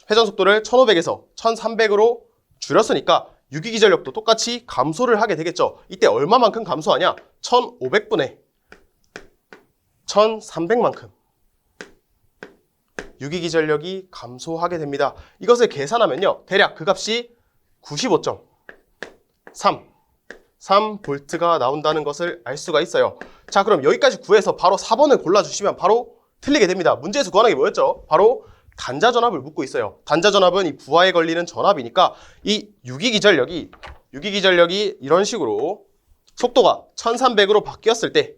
회전 속도를 1500에서 1300으로 줄였으니까 유기기전력도 똑같이 감소를 하게 되겠죠. 이때 얼마만큼 감소하냐? 1500분의 1300만큼 유기기전력이 감소하게 됩니다. 이것을 계산하면요, 대략 그 값이 95.33V가 나온다는 것을 알 수가 있어요. 자, 그럼 여기까지 구해서 바로 4번을 골라주시면 바로 틀리게 됩니다. 문제에서 구하는 게 뭐였죠? 바로 단자 전압을 묻고 있어요. 단자 전압은 이 부하에 걸리는 전압이니까 이 유기기전력이 이런 식으로 속도가 1300으로 바뀌었을 때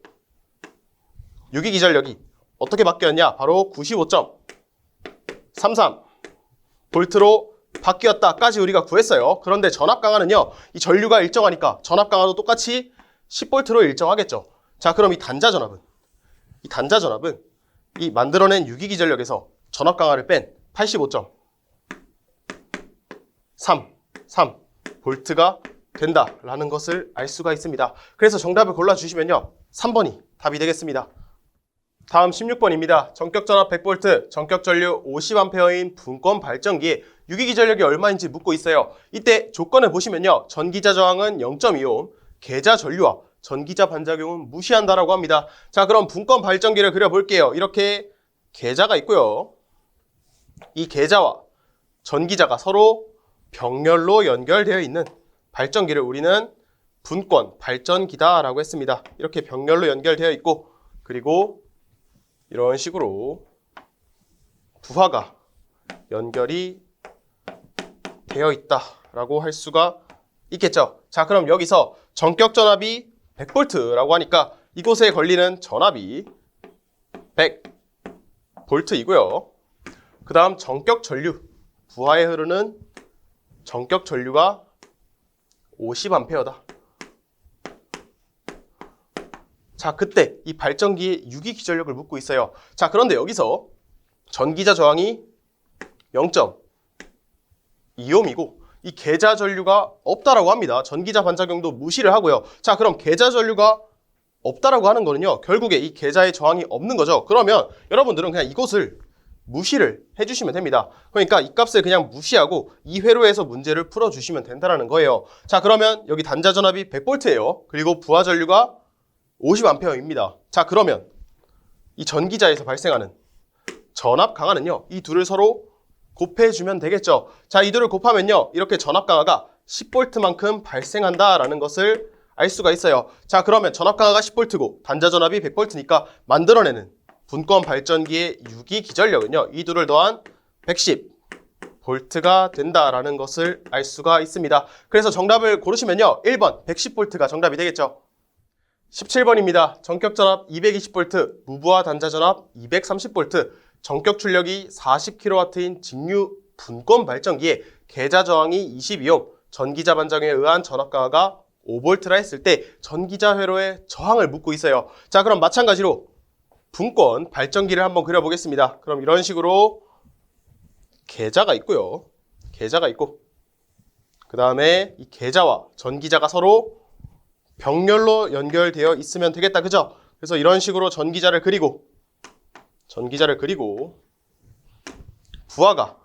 유기기전력이 어떻게 바뀌었냐? 바로 95.33V로 바뀌었다까지 우리가 구했어요. 그런데 전압 강화는요, 이 전류가 일정하니까 전압 강화도 똑같이 10V로 일정하겠죠. 자, 그럼 이 단자 전압은 이 만들어낸 유기기전력에서 전압 강화를 뺀 85.33V가 된다라는 것을 알 수가 있습니다. 그래서 정답을 골라주시면요, 3번이 답이 되겠습니다. 다음 16번입니다. 전격 전압 100V, 전격 전류 50A인 분권 발전기에 유기기전력이 얼마인지 묻고 있어요. 이때 조건을 보시면요, 전기자 저항은 0.25ohm, 계자 전류와 전기자 반작용은 무시한다라고 합니다. 자, 그럼 분권 발전기를 그려볼게요. 이렇게 계자가 있고요. 이 계자와 전기자가 서로 병렬로 연결되어 있는 발전기를 우리는 분권 발전기다라고 했습니다. 이렇게 병렬로 연결되어 있고, 그리고 이런 식으로 부하가 연결이 되어 있다라고 할 수가 있겠죠. 자, 그럼 여기서 전격 전압이 100V라고 하니까 이곳에 걸리는 전압이 100V이고요. 그 다음 전격 전류, 부하에 흐르는 전격 전류가 50A다. 자, 그때 이 발전기의 유기 기전력을 묻고 있어요. 자, 그런데 여기서 전기자 저항이 0.2ohm이고 이 계자 전류가 없다라고 합니다. 전기자 반작용도 무시를 하고요. 자, 그럼 계자 전류가 없다라고 하는 거는요, 결국에 이 계자의 저항이 없는 거죠. 그러면 여러분들은 그냥 이것을 무시를 해주시면 됩니다. 그러니까 이 값을 그냥 무시하고 이 회로에서 문제를 풀어주시면 된다는 거예요. 자, 그러면 여기 단자 전압이 100V예요. 그리고 부하 전류가 50A입니다. 자, 그러면 이 전기자에서 발생하는 전압 강하는요, 이 둘을 서로 곱해주면 되겠죠. 자, 이 둘을 곱하면요, 이렇게 전압 강하가 10V만큼 발생한다라는 것을 알 수가 있어요. 자, 그러면 전압 강하가 10V고 단자 전압이 100V니까 만들어내는 분권 발전기의 유기 기전력은요, 이 둘을 더한 110V가 된다라는 것을 알 수가 있습니다. 그래서 정답을 고르시면요, 1번 110V가 정답이 되겠죠. 17번입니다. 전격 전압 220V, 무부하 단자 전압 230V, 전격 출력이 40kW인 직류 분권 발전기에 계자 저항이 22옴, 전기자 반작용에 의한 전압 강하가 5V라 했을 때 전기자 회로의 저항을 묻고 있어요. 자, 그럼 마찬가지로 분권 발전기를 한번 그려보겠습니다. 그럼 이런 식으로 계자가 있고요. 계자가 있고, 그 다음에 이 계자와 전기자가 서로 병렬로 연결되어 있으면 되겠다. 그죠? 그래서 이런 식으로 전기자를 그리고 부하가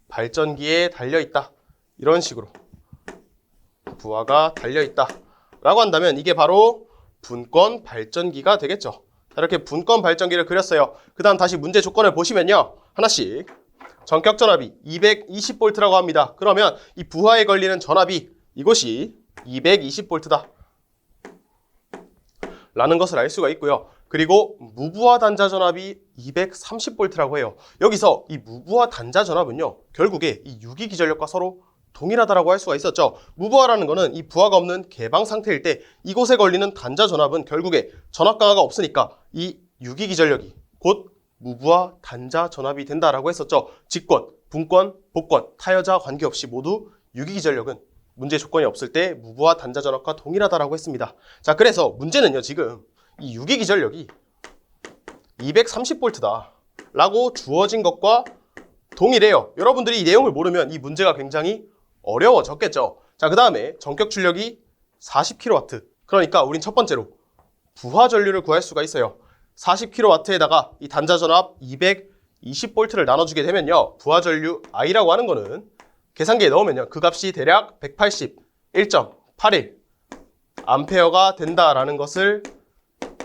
발전기에 달려있다. 이런 식으로 부하가 달려있다 라고 한다면 이게 바로 분권 발전기가 되겠죠. 이렇게 분권 발전기를 그렸어요. 그 다음 다시 문제 조건을 보시면요, 하나씩 전격 전압이 220V라고 합니다. 그러면 이 부하에 걸리는 전압이 이곳이 220V다 라는 것을 알 수가 있고요. 그리고 무부하 단자 전압이 230V라고 해요. 여기서 이 무부하 단자 전압은요, 결국에 이 유기 기전력과 서로 동일하다라고 할 수가 있었죠. 무부하라는 거는 이 부하가 없는 개방 상태일 때 이곳에 걸리는 단자 전압은 결국에 전압 강하가 없으니까 이 유기 기전력이 곧 무부하 단자 전압이 된다라고 했었죠. 직권, 분권, 복권, 타여자 관계없이 모두 유기 기전력은 문제 조건이 없을 때 무부하 단자 전압과 동일하다라고 했습니다. 자, 그래서 문제는요, 지금 이 유기 기전력이 230V다 라고 주어진 것과 동일해요. 여러분들이 이 내용을 모르면 이 문제가 굉장히 어려워졌겠죠. 자, 그 다음에 전격 출력이 40kW. 그러니까 우린 첫 번째로 부하 전류를 구할 수가 있어요. 40kW에다가 이 단자 전압 220V를 나눠주게 되면요, 부하 전류 I라고 하는 거는 계산기에 넣으면요, 그 값이 대략 181.81 암페어가 된다라는 것을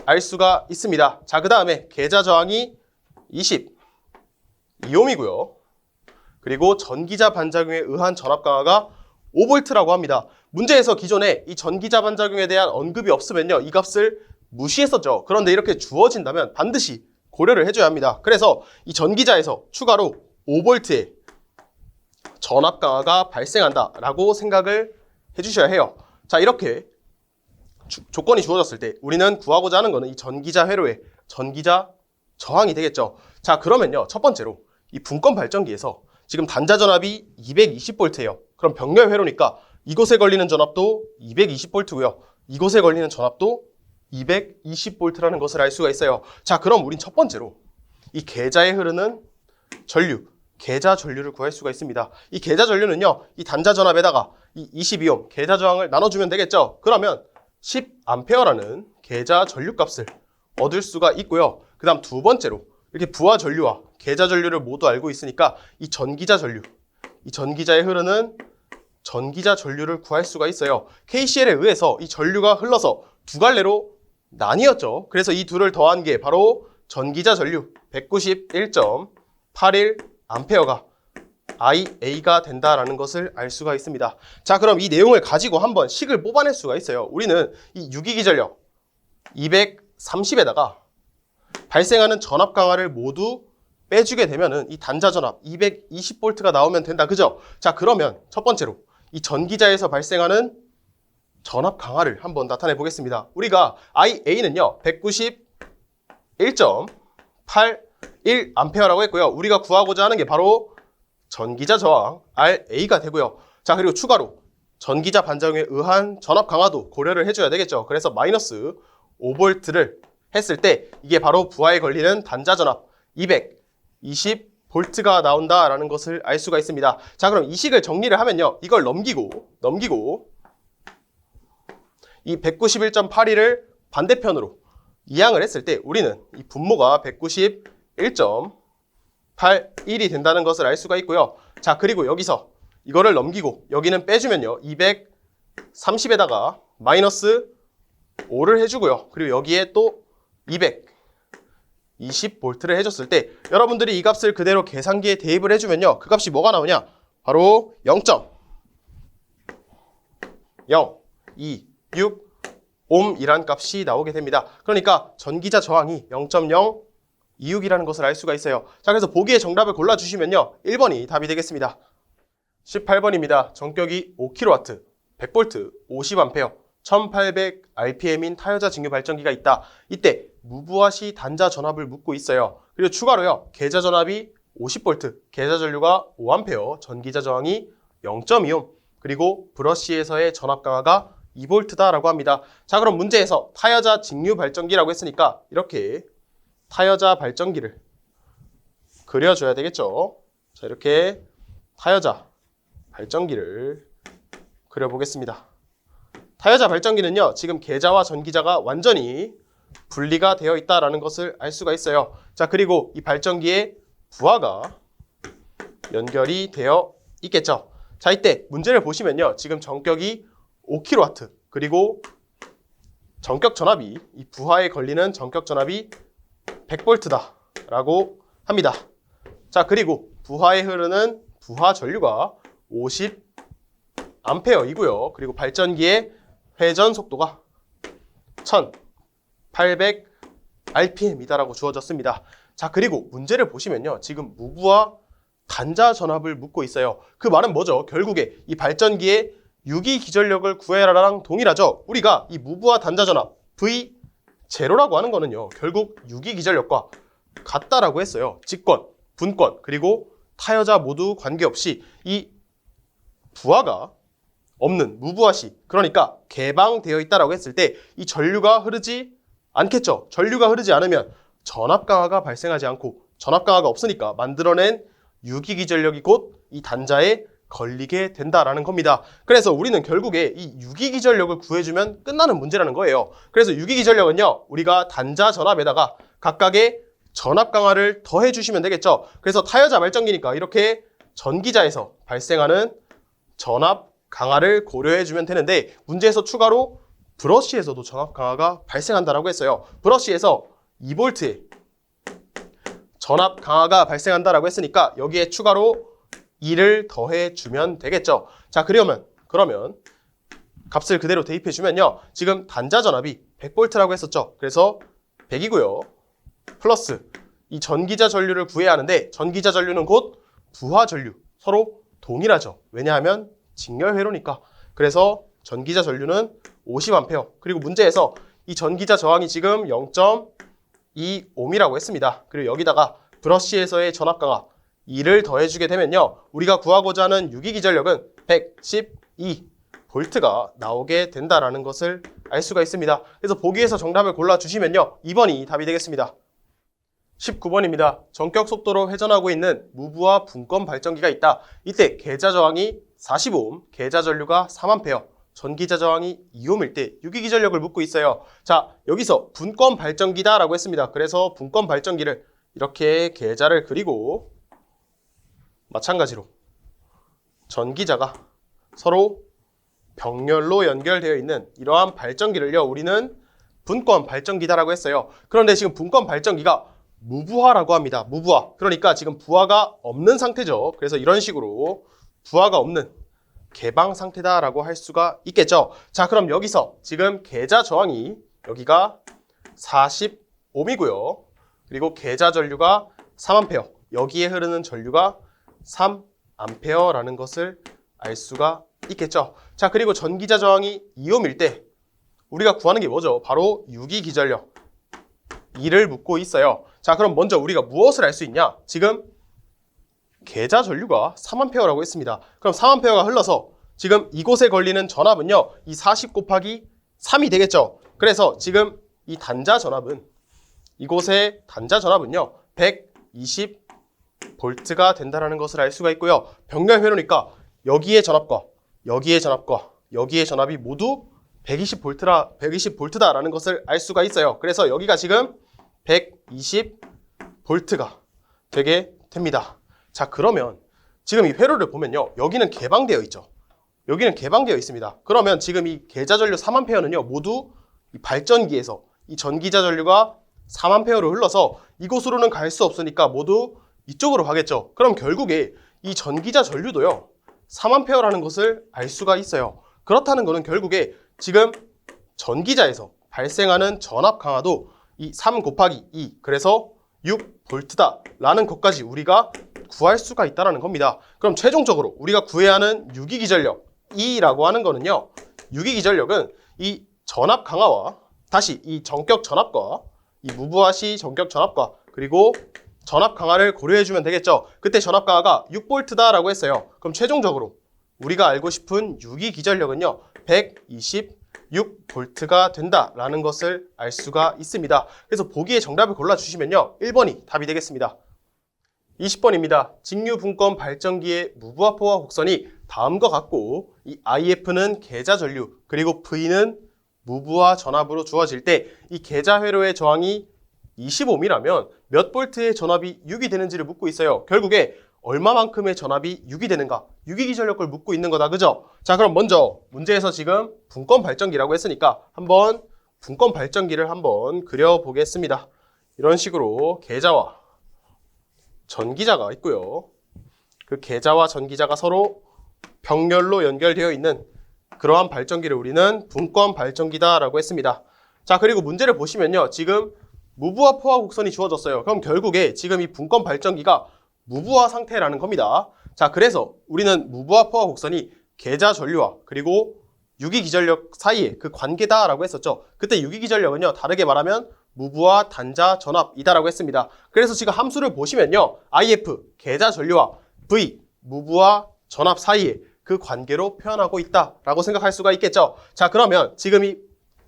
알 수가 있습니다. 자, 그 다음에 계자 저항이 22ohm이고요. 그리고 전기자 반작용에 의한 전압 강하가 5V라고 합니다. 문제에서 기존에 이 전기자 반작용에 대한 언급이 없으면요, 이 값을 무시했었죠. 그런데 이렇게 주어진다면 반드시 고려를 해줘야 합니다. 그래서 이 전기자에서 추가로 5V의 전압 강하가 발생한다라고 생각을 해주셔야 해요. 자, 이렇게 조건이 주어졌을 때 우리는 구하고자 하는 거는 이 전기자 회로의 전기자 저항이 되겠죠. 자, 그러면요, 첫 번째로 이 분권 발전기에서 지금 단자 전압이 220V예요. 그럼 병렬 회로니까 이곳에 걸리는 전압도 220V고요. 이곳에 걸리는 전압도 220V라는 것을 알 수가 있어요. 자, 그럼 우린 첫 번째로 이 계자에 흐르는 전류, 계자 전류를 구할 수가 있습니다. 이 계자 전류는요, 이 단자 전압에다가 이 22옴 계자 저항을 나눠주면 되겠죠. 그러면 10A라는 계자 전류 값을 얻을 수가 있고요. 그 다음 두 번째로 이렇게 부하 전류와 계자 전류를 모두 알고 있으니까 이 전기자 전류, 이 전기자에 흐르는 전기자 전류를 구할 수가 있어요. KCL에 의해서 이 전류가 흘러서 두 갈래로 나뉘었죠. 그래서 이 둘을 더한 게 바로 전기자 전류 191.81A가 IA가 된다라는 것을 알 수가 있습니다. 자, 그럼 이 내용을 가지고 한번 식을 뽑아낼 수가 있어요. 우리는 이 유기기전력 230에다가 발생하는 전압 강화를 모두 빼주게 되면은 이 단자 전압 220V가 나오면 된다. 그죠? 자, 그러면 첫 번째로 이 전기자에서 발생하는 전압 강화를 한번 나타내 보겠습니다. 우리가 IA는요 191.81A라고 했고요. 우리가 구하고자 하는 게 바로 전기자 저항 RA가 되고요. 자, 그리고 추가로 전기자 반작용에 의한 전압 강화도 고려를 해줘야 되겠죠. 그래서 마이너스 5V를 했을 때 이게 바로 부하에 걸리는 단자 전압 220V가 나온다라는 것을 알 수가 있습니다. 자, 그럼 이 식을 정리를 하면요. 이걸 넘기고 이 191.81을 반대편으로 이항을 했을 때 우리는 이 분모가 191.81이 된다는 것을 알 수가 있고요. 자, 그리고 여기서 이거를 넘기고 여기는 빼주면요. 230에다가 마이너스 5를 해주고요. 그리고 여기에 또 220V를 해줬을 때 여러분들이 이 값을 그대로 계산기에 대입을 해주면요. 그 값이 뭐가 나오냐? 바로 0.026옴이란 값이 나오게 됩니다. 그러니까 전기자 저항이 0.026이라는 것을 알 수가 있어요. 자, 그래서 보기에 정답을 골라주시면요. 1번이 답이 되겠습니다. 18번입니다. 전격이 5kW, 100V, 50A, 1800rpm인 타여자 직류 발전기가 있다. 이때 무부하 시 단자 전압을 묻고 있어요. 그리고 추가로요. 계자 전압이 50V, 계자 전류가 5A, 전기자 저항이 0.2옴, 그리고 브러쉬에서의 전압 강화가 2V다라고 합니다. 자, 그럼 문제에서 타여자 직류 발전기라고 했으니까 이렇게 타여자 발전기를 그려줘야 되겠죠. 자, 이렇게 타여자 발전기를 그려보겠습니다. 타여자 발전기는요, 지금 계자와 전기자가 완전히 분리가 되어 있다는 것을 알 수가 있어요. 자, 그리고 이 발전기에 부하가 연결이 되어 있겠죠. 자, 이때 문제를 보시면요, 지금 전격이 5kW, 그리고 전격 전압이, 이 부하에 걸리는 전격 전압이 100V다 라고 합니다. 자, 그리고 부하에 흐르는 부하 전류가 50A이고요. 그리고 발전기의 회전 속도가 1800rpm이다라고 주어졌습니다. 자, 그리고 문제를 보시면요. 지금 무부하 단자 전압을 묻고 있어요. 그 말은 뭐죠? 결국에 이 발전기의 유기 기전력을 구해라랑 동일하죠. 우리가 이 무부하 단자 전압 V0라고 하는 거는요. 결국 유기 기전력과 같다라고 했어요. 직권, 분권, 그리고 타여자 모두 관계없이 이 부하가 없는 무부하 시, 그러니까 개방되어 있다라고 했을 때 이 전류가 흐르지 않겠죠. 전류가 흐르지 않으면 전압 강화가 발생하지 않고 전압 강화가 없으니까 만들어낸 유기 기전력이 곧 이 단자에 걸리게 된다라는 겁니다. 그래서 우리는 결국에 이 유기 기전력을 구해주면 끝나는 문제라는 거예요. 그래서 유기 기전력은요, 우리가 단자 전압에다가 각각의 전압 강화를 더해 주시면 되겠죠. 그래서 타여자 발전기니까 이렇게 전기자에서 발생하는 전압 강화를 고려해 주면 되는데, 문제에서 추가로 브러쉬에서도 전압 강화가 발생한다라고 했어요. 브러쉬에서 2V의 전압 강화가 발생한다라고 했으니까 여기에 추가로 2를 더해 주면 되겠죠. 자, 그러면 값을 그대로 대입해 주면요, 지금 단자 전압이 100V라고 했었죠. 그래서 100이고요. 플러스 이 전기자 전류를 구해야 하는데, 전기자 전류는 곧 부하 전류, 서로 동일하죠. 왜냐하면 직렬 회로니까. 그래서 전기자 전류는 50A. 그리고 문제에서 이 전기자 저항이 지금 0.2옴이라고 했습니다. 그리고 여기다가 브러쉬에서의 전압 강화 2를 더해주게 되면요, 우리가 구하고자 하는 유기 기전력은 112V가 나오게 된다라는 것을 알 수가 있습니다. 그래서 보기에서 정답을 골라주시면요, 2번이 답이 되겠습니다. 19번입니다. 전격 속도로 회전하고 있는 무부하 분권 발전기가 있다. 이때 계자 저항이 40옴, 계자 전류가 3A, 전기자 저항이 2옴일 때 유기 기전력을 묻고 있어요. 자, 여기서 분권 발전기다라고 했습니다. 그래서 분권 발전기를 이렇게 계자를 그리고 마찬가지로 전기자가 서로 병렬로 연결되어 있는 이러한 발전기를요, 우리는 분권 발전기다라고 했어요. 그런데 지금 분권 발전기가 무부하라고 합니다. 무부하. 그러니까 지금 부하가 없는 상태죠. 그래서 이런 식으로 부하가 없는 개방 상태다라고 할 수가 있겠죠. 자, 그럼 여기서 지금 계자 저항이 여기가 40옴이고요. 그리고 계자 전류가 3A. 여기에 흐르는 전류가 3A라는 것을 알 수가 있겠죠. 자, 그리고 전기자 저항이 2옴일 때 우리가 구하는 게 뭐죠? 바로 유기기전력 2를 묻고 있어요. 자, 그럼 먼저 우리가 무엇을 알 수 있냐? 지금 계자 전류가 3A라고 했습니다. 그럼 3A가 흘러서 지금 이곳에 걸리는 전압은요, 이 40 곱하기 3이 되겠죠. 그래서 지금 이 단자 전압은 이곳의 단자 전압은요 120V가 된다는 것을 알 수가 있고요. 병렬 회로니까 여기의 전압과 여기의 전압과 여기의 전압이 모두 120V다라는 것을 알 수가 있어요. 그래서 여기가 지금 120V가 되게 됩니다. 자, 그러면 지금 이 회로를 보면요, 여기는 개방되어 있죠. 여기는 개방되어 있습니다. 그러면 지금 이 계자 전류 3A는요 모두 이 발전기에서 이 전기자 전류가 3A로 흘러서 이곳으로는 갈 수 없으니까 모두 이쪽으로 가겠죠. 그럼 결국에 이 전기자 전류도요 3A라는 것을 알 수가 있어요. 그렇다는 것은 결국에 지금 전기자에서 발생하는 전압 강화도 이 3 곱하기 2, 그래서 6V다 라는 것까지 우리가 구할 수가 있다는 겁니다. 그럼 최종적으로 우리가 구해야 하는 유기기전력 E라고 하는 거는요, 유기기전력은 이 전압 강화와 다시 이 전격 전압과 이 무부하 시 전격 전압과 그리고 전압 강화를 고려해 주면 되겠죠. 그때 전압 강화가 6V다라고 했어요. 그럼 최종적으로 우리가 알고 싶은 유기기전력은요 126V가 된다라는 것을 알 수가 있습니다. 그래서 보기에 정답을 골라주시면요 1번이 답이 되겠습니다. 20번입니다. 직류분권 발전기의 무부하 포화 곡선이 다음과 같고 이 IF는 계자 전류 그리고 V는 무부하 전압으로 주어질 때 이 계자 회로의 저항이 25옴이라면 몇 볼트의 전압이 6이 되는지를 묻고 있어요. 결국에 얼마만큼의 전압이 6이 되는가? 유기기전력을 묻고 있는 거다. 그죠? 자, 그럼 먼저 문제에서 지금 분권 발전기라고 했으니까 한번 분권 발전기를 한번 그려보겠습니다. 이런 식으로 계자와 전기자가 있고요. 그 계자와 전기자가 서로 병렬로 연결되어 있는 그러한 발전기를 우리는 분권 발전기다라고 했습니다. 자, 그리고 문제를 보시면요. 지금 무부하 포화 곡선이 주어졌어요. 그럼 결국에 지금 이 분권 발전기가 무부하 상태라는 겁니다. 자, 그래서 우리는 무부하 포화 곡선이 계자 전류와 그리고 유기기전력 사이의 그 관계다라고 했었죠. 그때 유기기전력은요, 다르게 말하면 무부하 단자 전압이다라고 했습니다. 그래서 지금 함수를 보시면요, IF 계자 전류와 V 무부하 전압 사이에 그 관계로 표현하고 있다라고 생각할 수가 있겠죠. 자, 그러면 지금 이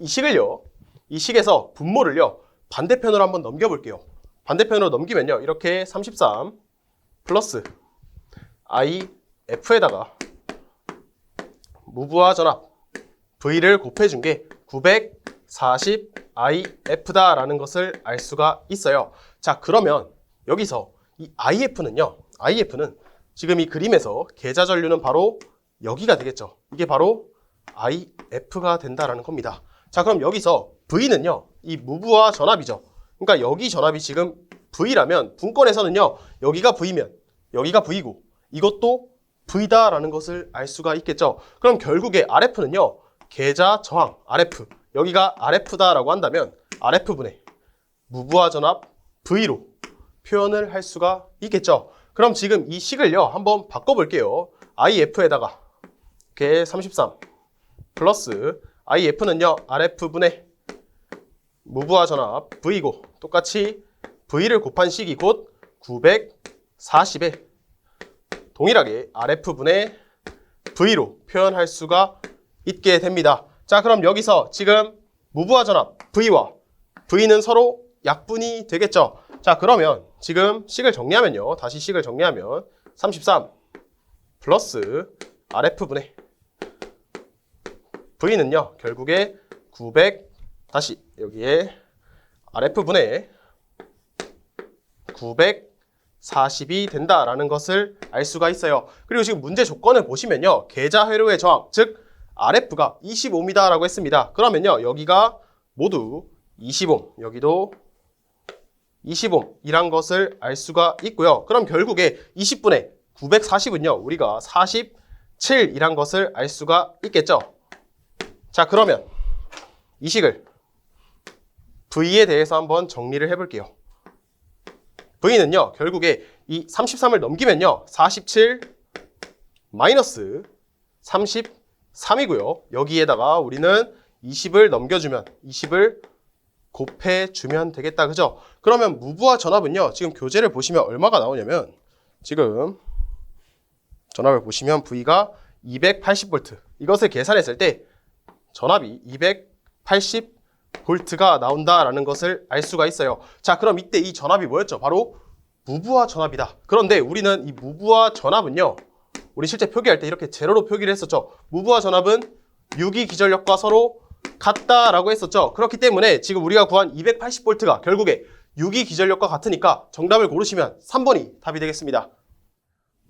식을요, 이 식에서 분모를요 반대편으로 한번 넘겨볼게요. 반대편으로 넘기면요 이렇게 33 플러스 IF에다가 무부하 전압 V를 곱해준 게 940IF다라는 것을 알 수가 있어요. 자, 그러면 여기서 이 IF는요, IF는 지금 이 그림에서 계자 전류는 바로 여기가 되겠죠. 이게 바로 IF가 된다라는 겁니다. 자, 그럼 여기서 V는요, 이 무부하 전압이죠. 그러니까 여기 전압이 지금 V라면 분권에서는요, 여기가 V면 여기가 V고 이것도 V다라는 것을 알 수가 있겠죠. 그럼 결국에 RF는요, 계자 저항 RF, 여기가 RF다라고 한다면 RF분의 무부하 전압 V로 표현을 할 수가 있겠죠. 그럼 지금 이 식을요 한번 바꿔볼게요. IF에다가 이렇게 33 플러스 IF는요 RF분의 무부하 전압 V고 똑같이 V를 곱한 식이 곧 940에 동일하게 RF분의 V로 표현할 수가 있게 됩니다. 자, 그럼 여기서 지금 무부하 전압 V와 V는 서로 약분이 되겠죠. 자, 그러면 지금 식을 정리하면요. 다시 식을 정리하면 33 플러스 RF분의 V는요. 결국에 900 다시 여기에 RF분의 940이 된다라는 것을 알 수가 있어요. 그리고 지금 문제 조건을 보시면요. 계자 회로의 저항, 즉 RF가 20ohm이다라고 했습니다. 그러면요, 여기가 모두 20ohm, 여기도 20ohm이란 것을 알 수가 있고요. 그럼 결국에 20분의 940은요, 우리가 47이란 것을 알 수가 있겠죠. 자, 그러면 이 식을 V에 대해서 한번 정리를 해볼게요. V는요, 결국에 이 33을 넘기면요, 47 마이너스 33이고요. 여기에다가 우리는 20을 넘겨주면 20을 곱해주면 되겠다. 그죠? 그러면 무부하 전압은요, 지금 교재를 보시면 얼마가 나오냐면, 지금 전압을 보시면 V가 280V. 이것을 계산했을 때 전압이 280V가 나온다라는 것을 알 수가 있어요. 자, 그럼 이때 이 전압이 뭐였죠? 바로 무부하 전압이다. 그런데 우리는 이 무부하 전압은요, 우리 실제 표기할 때 이렇게 제로로 표기를 했었죠. 무부하 전압은 유기기전력과 서로 같다라고 했었죠. 그렇기 때문에 지금 우리가 구한 280V가 결국에 유기기전력과 같으니까 정답을 고르시면 3번이 답이 되겠습니다.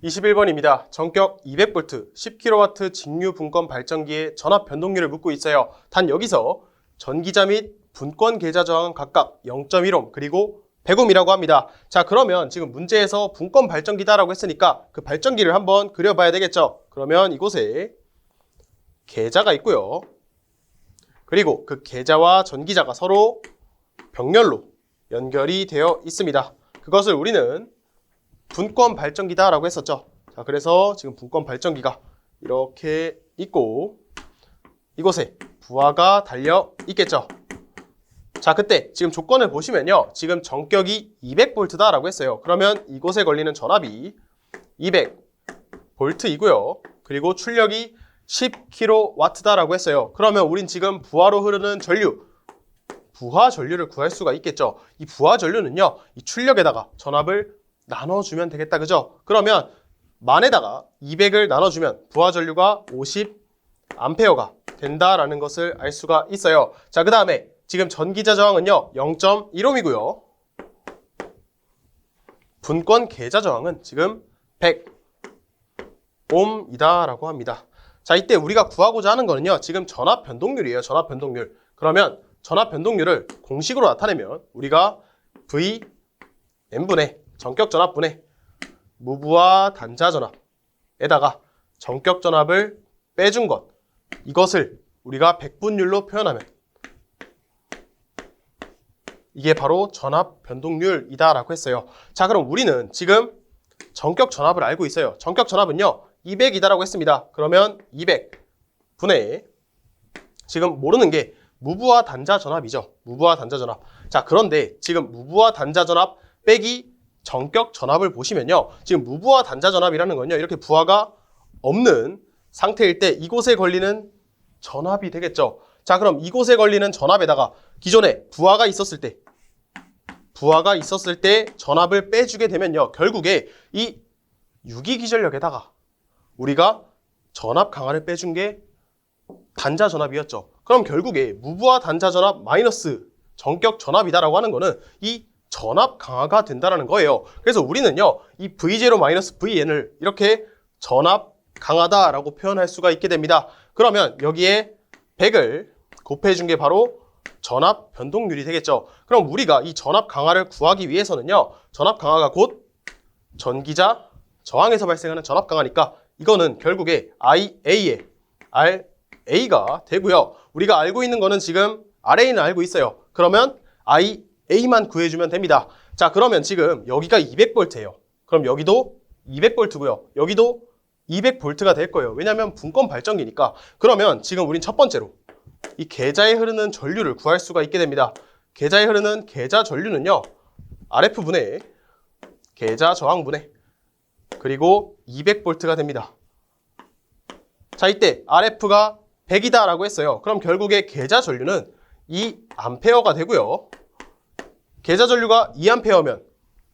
21번입니다. 전격 200V 10kW 직류 분권 발전기의 전압 변동률을 묻고 있어요. 단 여기서 전기자 및 분권 계좌 저항은 각각 0.1ohm 그리고 100ohm이라고 합니다. 자, 그러면 지금 문제에서 분권 발전기다라고 했으니까 그 발전기를 한번 그려봐야 되겠죠. 그러면 이곳에 계좌가 있고요. 그리고 그 계좌와 전기자가 서로 병렬로 연결이 되어 있습니다. 그것을 우리는 분권 발전기다라고 했었죠. 자, 그래서 지금 분권 발전기가 이렇게 있고 이곳에 부하가 달려 있겠죠. 자, 그때 지금 조건을 보시면요, 지금 전격이 200V다라고 했어요. 그러면 이곳에 걸리는 전압이 200V이고요. 그리고 출력이 10kW다라고 했어요. 그러면 우린 지금 부하로 흐르는 전류, 부하 전류를 구할 수가 있겠죠. 이 부하 전류는요, 이 출력에다가 전압을 나눠주면 되겠다. 그죠? 그러면 만에다가 200을 나눠주면 부하 전류가 50A가 된다라는 것을 알 수가 있어요. 자, 그 다음에 지금 전기자 저항은요, 0.1ohm이고요. 분권 계좌 저항은 지금 100ohm이다라고 합니다. 자, 이때 우리가 구하고자 하는 거는요, 지금 전압 변동률이에요. 전압 변동률. 그러면 전압 변동률을 공식으로 나타내면 우리가 Vn분의 전격 전압분의 무부하 단자 전압에다가 전격 전압을 빼준 것, 이것을 우리가 백분율로 표현하면 이게 바로 전압 변동률이다라고 했어요. 자, 그럼 우리는 지금 전격 전압을 알고 있어요. 전격 전압은요, 200이다라고 했습니다. 그러면 200분의 지금 모르는 게 무부하 단자 전압이죠. 무부하 단자 전압. 자, 그런데 지금 무부하 단자 전압 빼기 전격 전압을 보시면요, 지금 무부하 단자 전압이라는 건요, 이렇게 부하가 없는 상태일 때 이곳에 걸리는 전압이 되겠죠. 자, 그럼 이곳에 걸리는 전압에다가 기존에 부하가 있었을 때 전압을 빼주게 되면요, 결국에 이 유기기전력에다가 우리가 전압 강화를 빼준 게 단자 전압이었죠. 그럼 결국에 무부하 단자 전압 마이너스 전격 전압이다라고 하는 거는 이 전압 강화가 된다라는 거예요. 그래서 우리는요, 이 V0 마이너스 Vn을 이렇게 전압 강하다라고 표현할 수가 있게 됩니다. 그러면 여기에 100을 곱해준 게 바로 전압 변동률이 되겠죠. 그럼 우리가 이 전압 강화를 구하기 위해서는요, 전압 강화가 곧 전기자 저항에서 발생하는 전압 강화니까 이거는 결국에 IA의 RA가 되고요. 우리가 알고 있는 거는 지금 RA는 알고 있어요. 그러면 IA만 구해주면 됩니다. 자, 그러면 지금 여기가 200V예요. 그럼 여기도 200V고요. 여기도 200V가 될 거예요. 왜냐하면 분권 발전기니까. 그러면 지금 우린 첫 번째로 이 계좌에 흐르는 전류를 구할 수가 있게 됩니다. 계좌에 흐르는 계좌 전류는요, RF분의 계좌 저항분의 그리고 200V가 됩니다. 자, 이때 RF가 100이다라고 했어요. 그럼 결국에 계좌 전류는 2A가 되고요. 계좌 전류가 2A면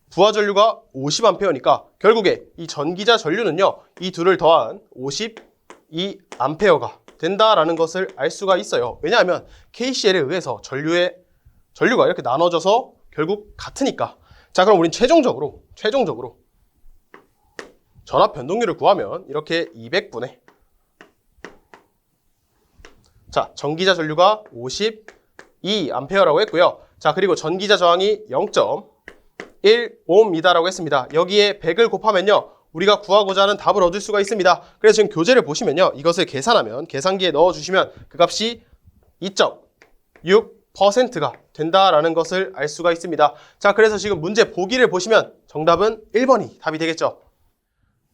부하 전류가 50A니까 결국에 이 전기자 전류는요, 이 둘을 더한 52A가 된다라는 것을 알 수가 있어요. 왜냐하면 KCL에 의해서 전류가 이렇게 나눠져서 결국 같으니까. 자, 그럼 우린 최종적으로 전압 변동률을 구하면 이렇게 200분의 자, 전기자 전류가 52A라고 했고요. 자, 그리고 전기자 저항이 0.1Ohm이다라고 했습니다. 여기에 100을 곱하면요, 우리가 구하고자 하는 답을 얻을 수가 있습니다. 그래서 지금 교재를 보시면요, 이것을 계산하면 계산기에 넣어주시면 그 값이 2.6%가 된다라는 것을 알 수가 있습니다. 자, 그래서 지금 문제 보기를 보시면 정답은 1번이 답이 되겠죠.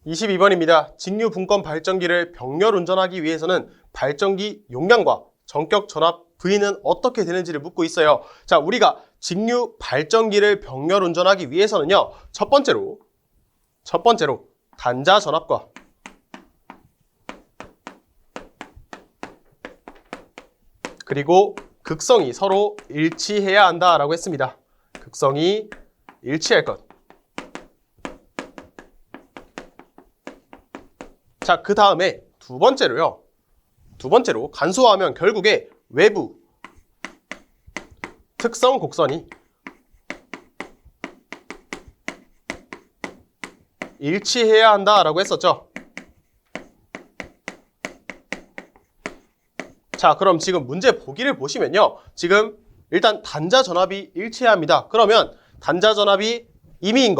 22번입니다. 직류 분권 발전기를 병렬 운전하기 위해서는 발전기 용량과 전격 전압 V는 어떻게 되는지를 묻고 있어요. 자, 우리가 직류 발전기를 병렬 운전하기 위해서는요, 첫 번째로 단자 전압과 그리고 극성이 서로 일치해야 한다라고 했습니다. 극성이 일치할 것. 자, 그 다음에 두 번째로 간소화하면 결국에 외부 특성 곡선이 일치해야 한다라고 했었죠. 자, 그럼 지금 문제 보기를 보시면요, 지금 일단 단자 전압이 일치해야 합니다. 그러면 단자 전압이 임의인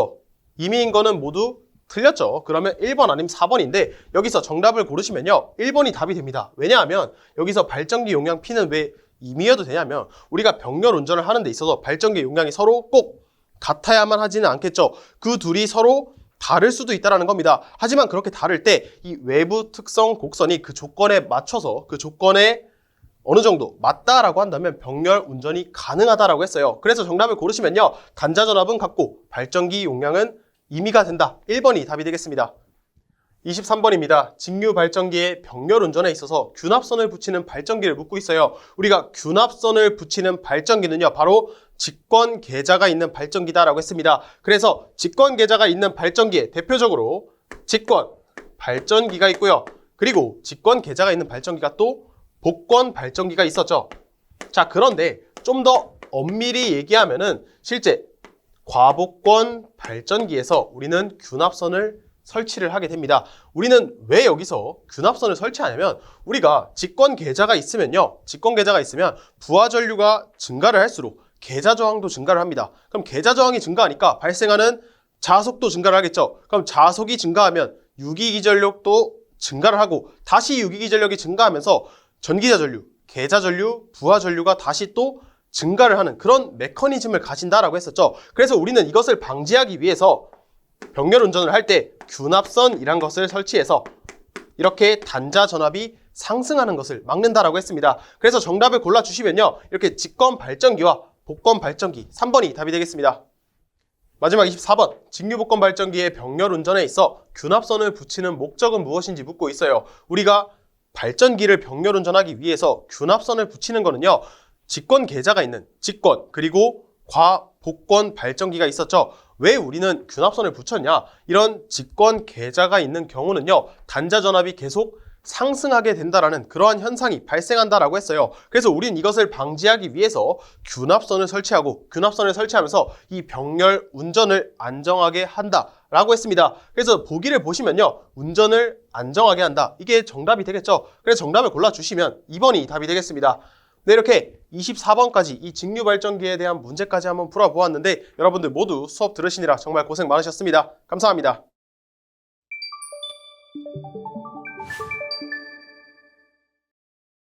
거는 모두 틀렸죠. 그러면 1번 아니면 4번인데 여기서 정답을 고르시면요, 1번이 답이 됩니다. 왜냐하면 여기서 발전기 용량 P는 왜 임의여도 되냐면 우리가 병렬 운전을 하는 데 있어서 발전기 용량이 서로 꼭 같아야만 하지는 않겠죠. 그 둘이 서로 다를 수도 있다는 겁니다. 하지만 그렇게 다를 때 이 외부 특성 곡선이 그 조건에 맞춰서 그 조건에 어느 정도 맞다라고 한다면 병렬 운전이 가능하다라고 했어요. 그래서 정답을 고르시면요, 단자 전압은 같고 발전기 용량은 임의가 된다. 1번이 답이 되겠습니다. 23번입니다. 직류 발전기의 병렬 운전에 있어서 균합선을 붙이는 발전기를 묻고 있어요. 우리가 균합선을 붙이는 발전기는요, 바로 직권 계자가 있는 발전기다라고 했습니다. 그래서 직권 계자가 있는 발전기에 대표적으로 직권 발전기가 있고요. 그리고 직권 계자가 있는 발전기가 또 복권 발전기가 있었죠. 자, 그런데 좀 더 엄밀히 얘기하면은 실제 과복권 발전기에서 우리는 균합선을 설치를 하게 됩니다. 우리는 왜 여기서 균합선을 설치하냐면 우리가 직권 계자가 있으면요, 직권 계자가 있으면 부하 전류가 증가를 할수록 계자 저항도 증가를 합니다. 그럼 계자 저항이 증가하니까 발생하는 자속도 증가를 하겠죠. 그럼 자속이 증가하면 유기기전력도 증가를 하고 다시 유기기전력이 증가하면서 전기자 전류, 계자 전류, 부하 전류가 다시 또 증가를 하는 그런 메커니즘을 가진다라고 했었죠. 그래서 우리는 이것을 방지하기 위해서 병렬 운전을 할 때 균합선이란 것을 설치해서 이렇게 단자 전압이 상승하는 것을 막는다라고 했습니다. 그래서 정답을 골라주시면요, 이렇게 직권 발전기와 복권 발전기 3번이 답이 되겠습니다. 마지막 24번, 직류복권 발전기의 병렬 운전에 있어 균합선을 붙이는 목적은 무엇인지 묻고 있어요. 우리가 발전기를 병렬 운전하기 위해서 균합선을 붙이는 거는요, 직권 계자가 있는 직권 그리고 과복권 발전기가 있었죠. 왜 우리는 균합선을 붙였냐? 이런 직권 계자가 있는 경우는요, 단자 전압이 계속 상승하게 된다라는 그러한 현상이 발생한다라고 했어요. 그래서 우린 이것을 방지하기 위해서 균합선을 설치하고 균합선을 설치하면서 이 병렬 운전을 안정하게 한다라고 했습니다. 그래서 보기를 보시면요, 운전을 안정하게 한다. 이게 정답이 되겠죠. 그래서 정답을 골라주시면 2번이 답이 되겠습니다. 네, 이렇게 24번까지 이 직류 발전기에 대한 문제까지 한번 풀어보았는데 여러분들 모두 수업 들으시느라 정말 고생 많으셨습니다. 감사합니다.